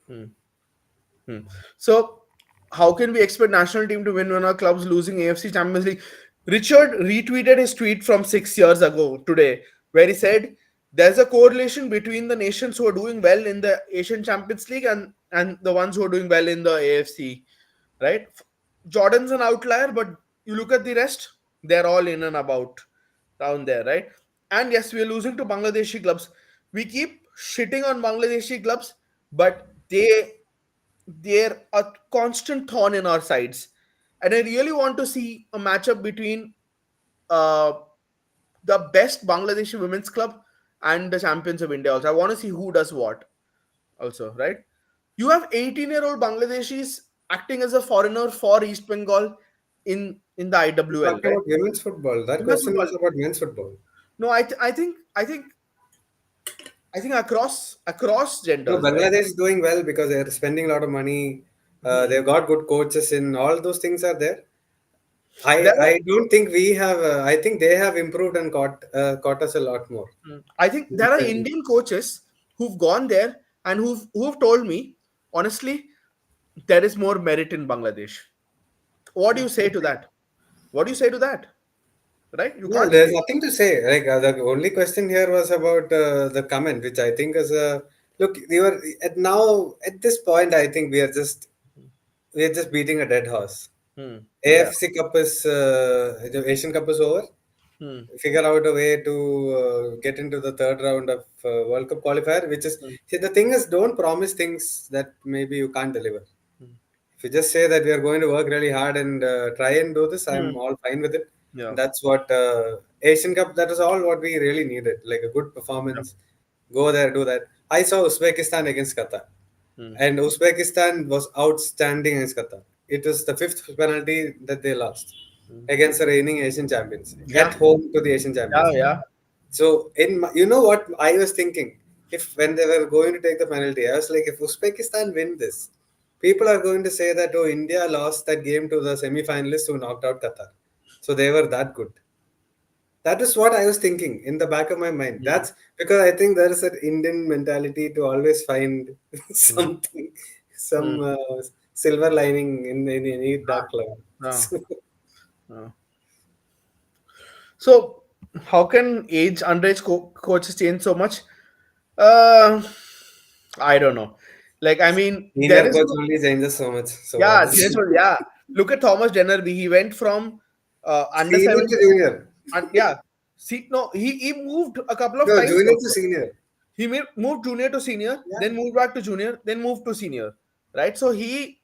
Hmm. Hmm. So, how can we expect national team to win when our club's losing AFC Champions League? Richard retweeted his tweet from 6 years ago today, where he said there's a correlation between the nations who are doing well in the Asian Champions League and the ones who are doing well in the AFC. Right? Jordan's an outlier, but you look at the rest, they're all in and about down there, right? And yes, we are losing to Bangladeshi clubs. We keep shitting on Bangladeshi clubs, but they're a constant thorn in our sides. And I really want to see a matchup between uh, the best Bangladeshi women's club and the champions of India. Also, I want to see who does what. Also, right? You have 18-year-old Bangladeshis acting as a foreigner for East Bengal in the You're IWL, talking right? about women's football. That Women's question football. was about men's football. No, I think across No, genders, right? Bangladesh is doing well because they're spending a lot of money. Hmm. They've got good coaches in all those things are there. There I don't think we have. I think they have improved and caught us a lot more. I think there are Indian coaches who've gone there and who've told me honestly there is more merit in Bangladesh. What do you say to that? What do you say to that? Right? You No, can't there's say. nothing to say. Like the only question here was about the comment, which I think is a look. You are at now at this point. I think we are just beating a dead horse. Hmm. Yeah. AFC Cup is the Asian Cup is over. Hmm. Figure out a way to get into the third round of World Cup qualifier. Which is Hmm. see, the thing is, don't promise things that maybe you can't deliver. Hmm. If you just say that we are going to work really hard and try and do this, Hmm. I'm all fine with it. Yeah. That's what Asian Cup. That is all what we really needed. Like a good Yeah. performance. Go there, do that. I saw Uzbekistan against Qatar, Hmm. and Uzbekistan was outstanding against Qatar. It was the fifth penalty that they lost Hmm. against the reigning Asian champions at Yeah. home to the Asian Yeah. champions. Yeah. So you know what I was thinking? If when they were going to take the penalty, I was like, if Uzbekistan win this, people are going to say that oh, India lost that game to the semi-finalists who knocked out Qatar. So they were that good. That is what I was thinking in the back of my mind. Hmm. That's because I think there is an Indian mentality to always find Hmm. something, Hmm. some silver lining in any dark cloud. Ah. Ah. So, how can underage coaches change so much? Uh, I don't know. Like, I mean, there Senior is coach no, only changes so much. So yeah, obviously, yeah. Look at Thomas Dennerby. He went from under senior 17, to junior. yeah. See, no, he moved a couple of No, times junior to also. senior. Moved junior to senior, Yeah. then moved back to junior, then moved to senior, right? So he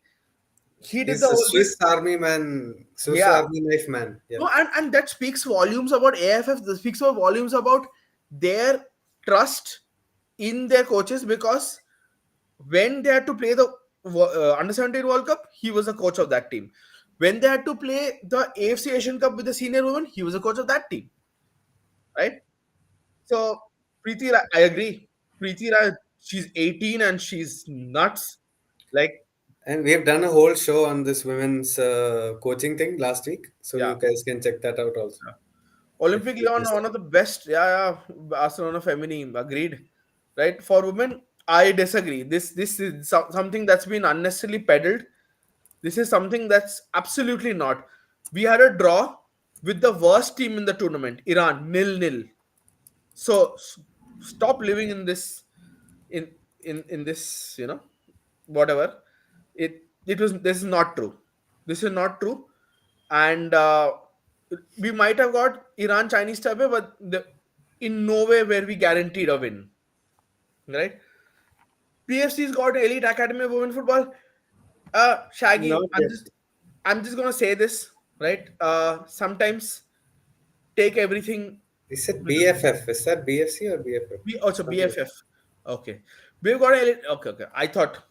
did the He's a whole thing. Swiss Army man, Swiss Yeah. Army knife man. Yeah. No, and that speaks volumes about AFF. That speaks about volumes about their trust in their coaches, because when they had to play the under 17 World Cup, he was a coach of that team. When they had to play the AFC Asian Cup with the senior women, he was a coach of that team, right? So Preeti, I agree. Preeti Rai, she's 18 and she's nuts. Like, And we have done a whole show on this women's coaching thing last week. So yeah, you guys can check that out also. yeah. If Olympic you Leon, missed one it. of the best. Yeah, yeah. Barcelona Feminine, agreed. Right? For women, I disagree. This is something that's been unnecessarily peddled. This is something that's absolutely not. We had a draw with the worst team in the tournament, Iran, 0-0. So stop living in this, in in this, whatever. It was, this is not true. This is not true. And we might have got Iran Chinese type, but in no way were we guaranteed a win, right? PFC's got elite academy of women football. Not Shaggy, yet. I'm just gonna say this, right? Sometimes take everything Is it with BFF? Is that BFC or BFF? also Something like BFF. Okay, we've got elite. Okay, okay. I thought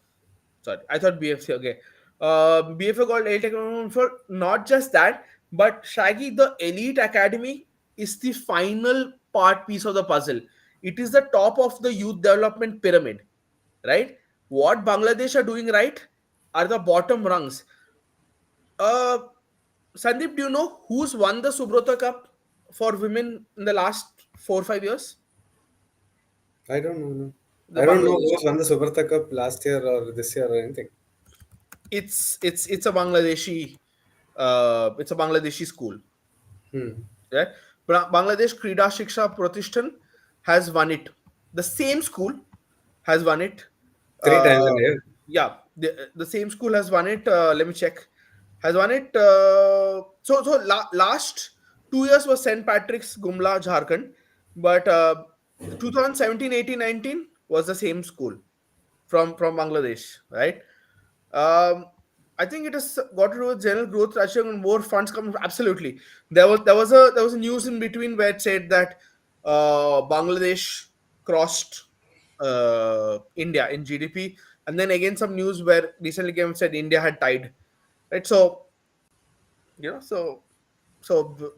BFC. Okay, BFF got elite academy for not just that, but Shaggy, the elite academy is the final part piece of the puzzle. It is the top of the youth development pyramid, right? What Bangladesh are doing right are the bottom rungs. Uh, Sandeep, do you know who's won the Subrata Cup for women in the last 4 or 5 years? I don't know. No. The I don't know Bangladesh. who's won the Super Cup last year or this year or anything. It's a Bangladeshi school. Hmm. Yeah, Bangladesh Krida Shiksha Pratishthan has won it. The same school has won it. Three times Uh, in a year. yeah, the same school has won it. Let me check. Has won it. Last 2 years was St. Patrick's Gumla Jharkhand, but 2017, 18, 19 was the same school from Bangladesh, right? Um, I think it has got to do with general growth, ratio, and more funds coming. Absolutely, there was a news in between where it said that Bangladesh crossed India in GDP, and then again some news where recently came and said India had tied. Right, so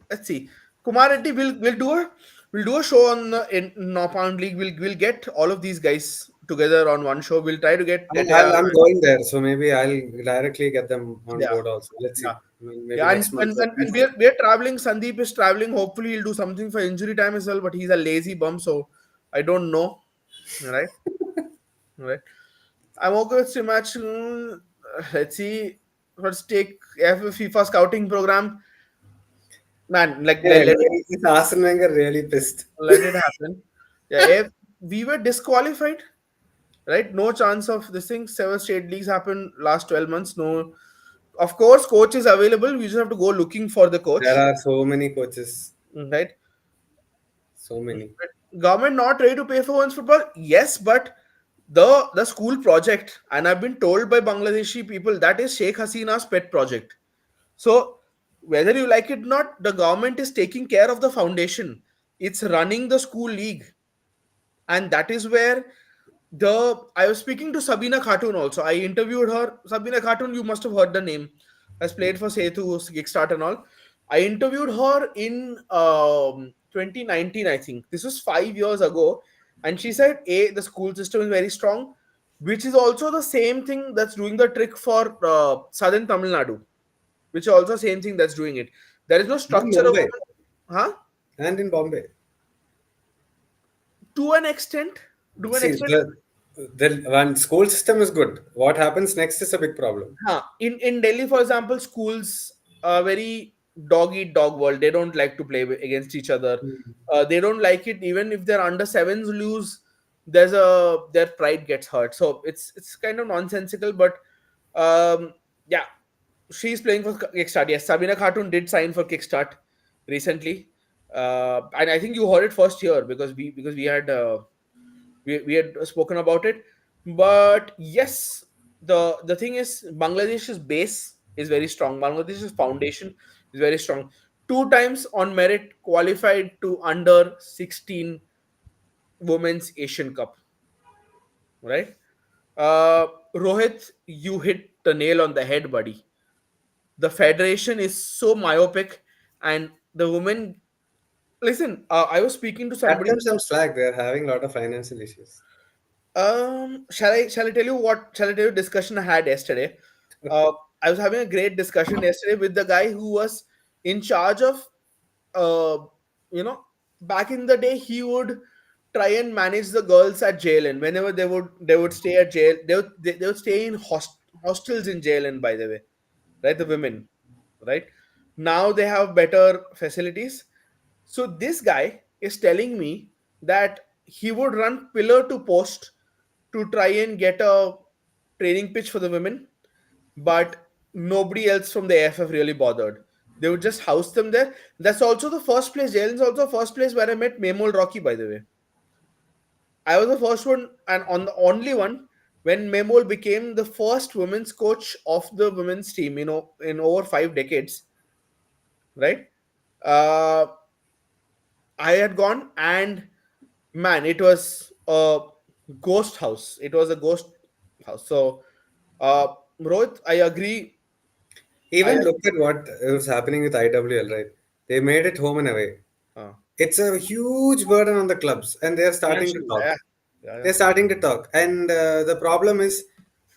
let's see. Kumar Reddy will do a show on in Norpound League. We'll get all of these guys together on one show. We'll try to get I'm going there, so maybe I'll directly get them on yeah, board also. Let's see. yeah, I mean, maybe yeah, next month or and Tuesday. we're traveling. Sandeep is traveling. Hopefully, he'll do something for injury time as well. But he's a lazy bum, so I don't know. Right, right. I'm okay with Sim match. Let's see. Let's take FIFA scouting program. Man, like Yeah, let is Arsene Wenger really pissed? let it happen. Yeah, if we were disqualified, right? No chance of this thing. 7 state leagues happened last 12 months. No, of course, coach is available. We just have to go looking for the There coach, are so many coaches, right? so many. Government not ready to pay for women's football? Yes, but the school project, and I've been told by Bangladeshi people that is Sheikh Hasina's pet project. So whether you like it or not, the government is taking care of the foundation. It's running the school league, and that is where the I was speaking to Sabina Khatun also. I interviewed her. Sabina Khatun, you must have heard the name. Has played for Setu, Kickstart and all. I interviewed her in 2019, I think. This was 5 years ago. And she said, A, the school system is very strong, which is also the same thing that's doing the trick for Southern Tamil Nadu, which is also same thing that's doing it. There is no And in structure of, Mumbai huh? and in Bombay. To an extent, to an See, extent, the one school system is good. What happens next is a big problem. huh. In Delhi, for example, schools are very dog eat dog world. They don't like to play against each other. They don't like it even if their under sevens lose. Their pride gets hurt. So it's kind of nonsensical. But yeah, she's playing for Kickstart. Yes, Sabina Khatun did sign for Kickstart recently. And I think you heard it first here because we had spoken about it. But yes, the thing is, Bangladesh's base is very strong. Bangladesh's foundation is very strong. Two times on merit qualified to under 16 women's Asian Cup, right? Rohit, you hit the nail on the head, buddy. The federation is so myopic, and the women. Listen, I was speaking to Cut somebody. them some slack. They're having a lot of financial issues. Shall I tell you what? Shall I tell you discussion I had yesterday? Uh, I was having a great discussion yesterday with the guy who was in charge of, uh, you know, back in the day he would try and manage the girls at JLN whenever they would stay at jail. They would stay in hostels in JLN, by the way, right? The women, right? Now they have better facilities. So this guy is telling me that he would run pillar to post to try and get a training pitch for the women, but nobody else from the AFF really bothered. They would just house them there. That's also the first place. Jalen's also the first place where I met Memol Rocky, by the way. I was the first one and on the only one when Memol became the first women's coach of the women's team, in over 5 decades, right? Uh, I had gone, and man, it was a ghost house. It was a ghost house. So, uh, Rohit, I agree. I Even look at what was happening with IWL, right? They made it home and away. uh, It's a huge burden on the clubs, and they're starting to financial, talk. yeah, yeah, yeah. They're starting to talk, and the problem is,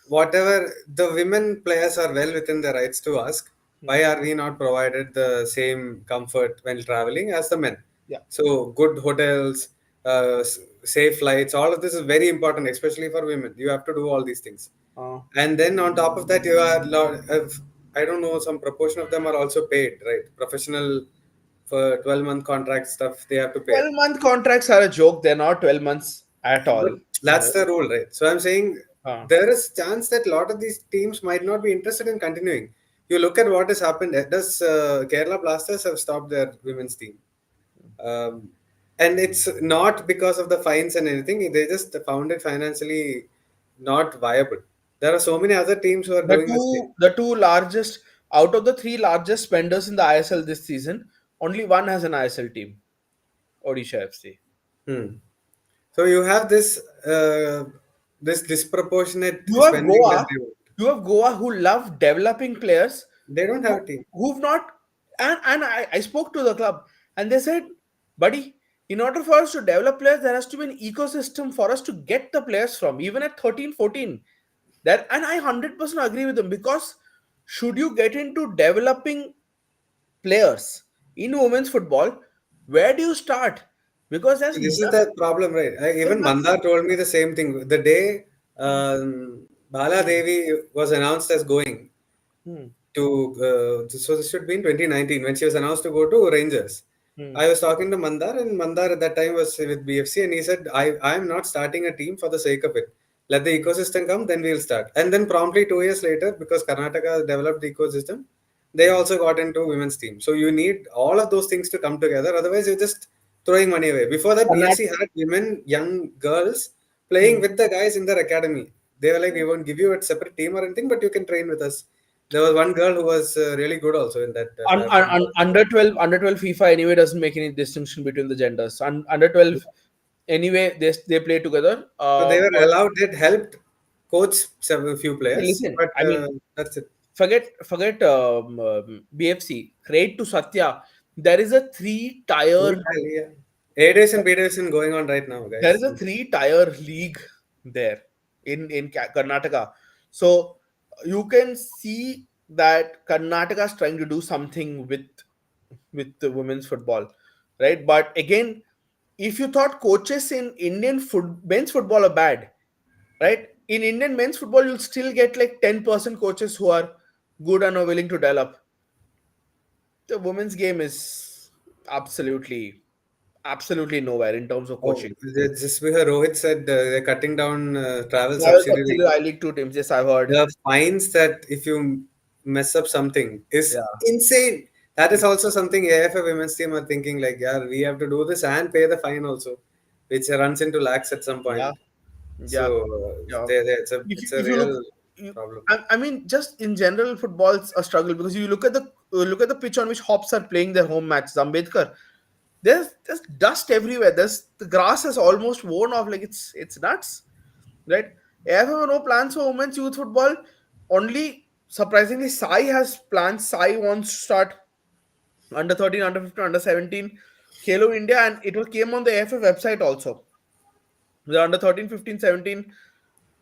whatever the women players are well within their rights to ask, Hmm. why are we not provided the same comfort when traveling as the men? Yeah. So good hotels, safe flights, all of this is very important, especially for women. You have to do all these things, Uh, and then on top of that, you are I don't know, some proportion of them are also paid, right? Professional for 12-month contract stuff, they have to pay. 12-month contracts are a joke. They're not 12 months at But all. that's the rule, right? So I'm saying Uh, there is chance that a lot of these teams might not be interested in continuing. You look at what has happened. Does Kerala Blasters have stopped their women's team? Um, and it's not because of the fines and anything. They just found it financially not viable. There are so many other teams who are the doing the same. two the two largest out of the three largest spenders in the ISL this season, only one has an ISL team, Odisha FC. Hmm. So you have this disproportionate You have spending that Goa, they want. who love developing players They don't have a team. who've not, and I spoke to the club, and they said, buddy, in order for us to develop players, there has to be an ecosystem for us to get the players from, even at 13, 14. That, and I 100% agree with them, because should you get into developing players in women's football, where do you start? Because there's This is the problem, right? there's Even nothing. Mandar told me the same thing. The day Bala Devi was announced as going Hmm. to, so this should be in 2019 when she was announced to go to Rangers. Hmm. I was talking to Mandar, and Mandar at that time was with BFC, and he said, I am not starting a team for the sake of it. Let the ecosystem come, then we'll start. And then promptly 2 years later, because Karnataka developed the ecosystem, they also got into women's team. So you need all of those things to come together. Otherwise, you're just throwing money away. Before that, BFC Karnataka. had women, young girls playing Hmm. with the guys in their academy. They were like, we won't give you a separate team or anything, but you can train with us. There was one girl who was really good also in that football. Under 12 FIFA anyway doesn't make any distinction between the genders. Under 12 anyway they play together. So they were But allowed, it helped coach several few players, listen, but I mean, that's it. forget BFC. Credit to Satya. There is a three tier Yeah. A division, B division going on right now, there guys. is a three-tier league there in Karnataka. So you can see that Karnataka is trying to do something with the women's football, right? But again, if you thought coaches in Indian men's football are bad, right? In Indian men's football, you'll still get like 10% coaches who are good and are willing to develop. The women's game is absolutely nowhere in terms of Oh, coaching. just because Rohit said they're cutting down travel Royal subsidy. Auxiliary I League two teams. Yes, I've heard. The fines that if you mess up something is Yeah. insane. That is also something AFF women's team are thinking like, yeah, we have to do this and pay the fine also, which runs into lakhs at some Yeah, point. So yeah, yeah. it's a If you look, real you, problem. I mean, just in general, football's a struggle because you look at the pitch on which Hops are playing their home match. Ambedkar, there's dust everywhere. The grass has almost worn off. Like it's nuts, right? AFF have no plans for women's youth football. Only surprisingly, Sai has plans. Sai wants to start under 13, under 15, under 17, Khelo India, and it was came on the AFF website also. The under 13, 15, 17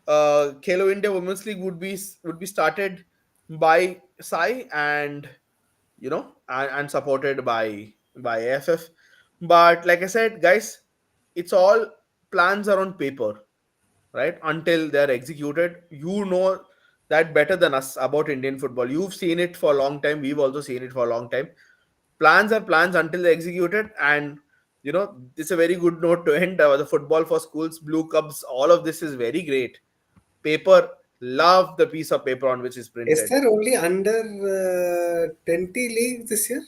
Khelo India Women's League would be started by Sai and and supported by AFF. But like I said, guys, it's all plans are on paper, right? Until they're executed, you know that better than us about Indian football. You've seen it for a long time. We've also seen it for a long time. Plans are plans until they're executed, and it's a very good note to end. The football for schools, Blue Cubs, all of this is very great. Paper, love the piece of paper on which is Is printed. there only under 20 league this year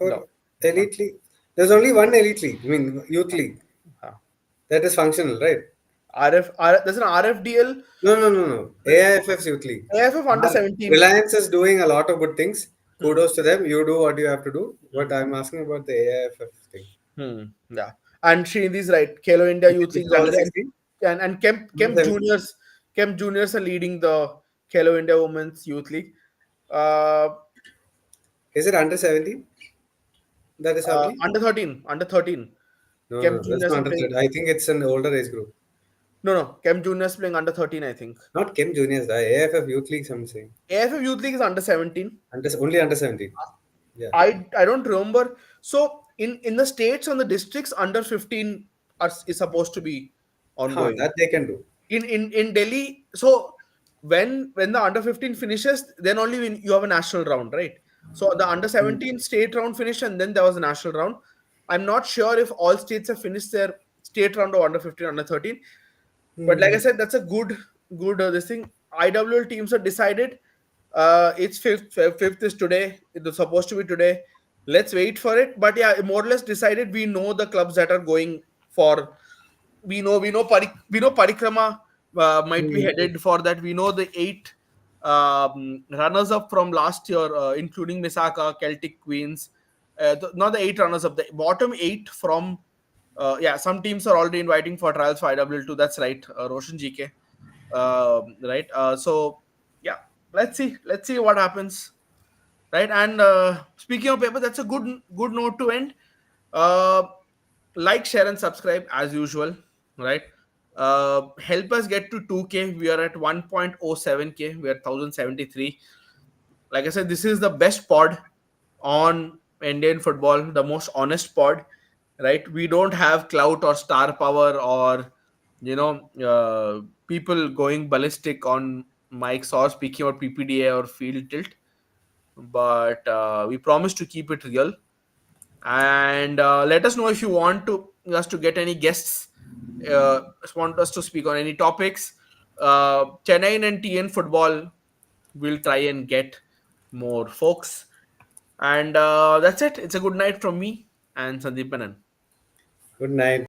No, for elite league? There's only one elite league. I mean, youth no. league Huh. that is functional, right? There's an RFDL, No. AIFF's youth league. AFF under 17. Reliance is doing a lot of good things. Hmm. Kudos to them. You do what you have to do. But Hmm. I'm asking about the AIFF thing. Yeah. And Srinidhi's right. Khelo India Youth This League is is under already, 16? and Under 17? Kemp Juniors are leading the Khelo India Women's Youth League. Uh, Is it under 17 that is happening? Under 13, under 13. No, Kemp that's Juniors not are under playing. 13. I think it's an older age group. No, Kemp Juniors playing under 13, I think. Not Chem Juniors, the AIFF Youth League, I'm saying. AFF Youth League is under 17. Only under 17. Yeah. I don't remember. So in the states and the districts, under 15 is supposed to be Huh, ongoing. that they can do. In Delhi, so when the under 15 finishes, then only when you have a national round, right? So the under 17 state round finished, and then there was a national round. I'm not sure if all states have finished their state round of under 15, under 13. But like I Hmm. said, that's a good this thing. IWL teams are decided. It's fifth is today. It was supposed to be today. Let's wait for it. But yeah, more or less decided. We know the clubs that are going for. We know Parikrama might be Hmm. headed for that. We know the eight runners up from last year, including Misaka, Celtic Queens. Not the eight runners up, the bottom eight from. Yeah, some teams are already inviting for trials for IWL2. That's right, Roshan GK. Right. So yeah, let's see what happens. Right. And speaking of paper, that's a good note to end. Uh, like, share, and subscribe as usual. Right. Help us get to 2K. We are at 1.07K. We are 1073. Like I said, this is the best pod on Indian football, the most honest pod, right? We don't have clout or star power or people going ballistic on mics or speaking about PPDA or field tilt, but we promise to keep it real. And let us know if you want to us to get any guests, want us to speak on any topics. Chennai and TN football will try and get more folks. And that's it. It's a good night from me and Sandeep Menon. Good night.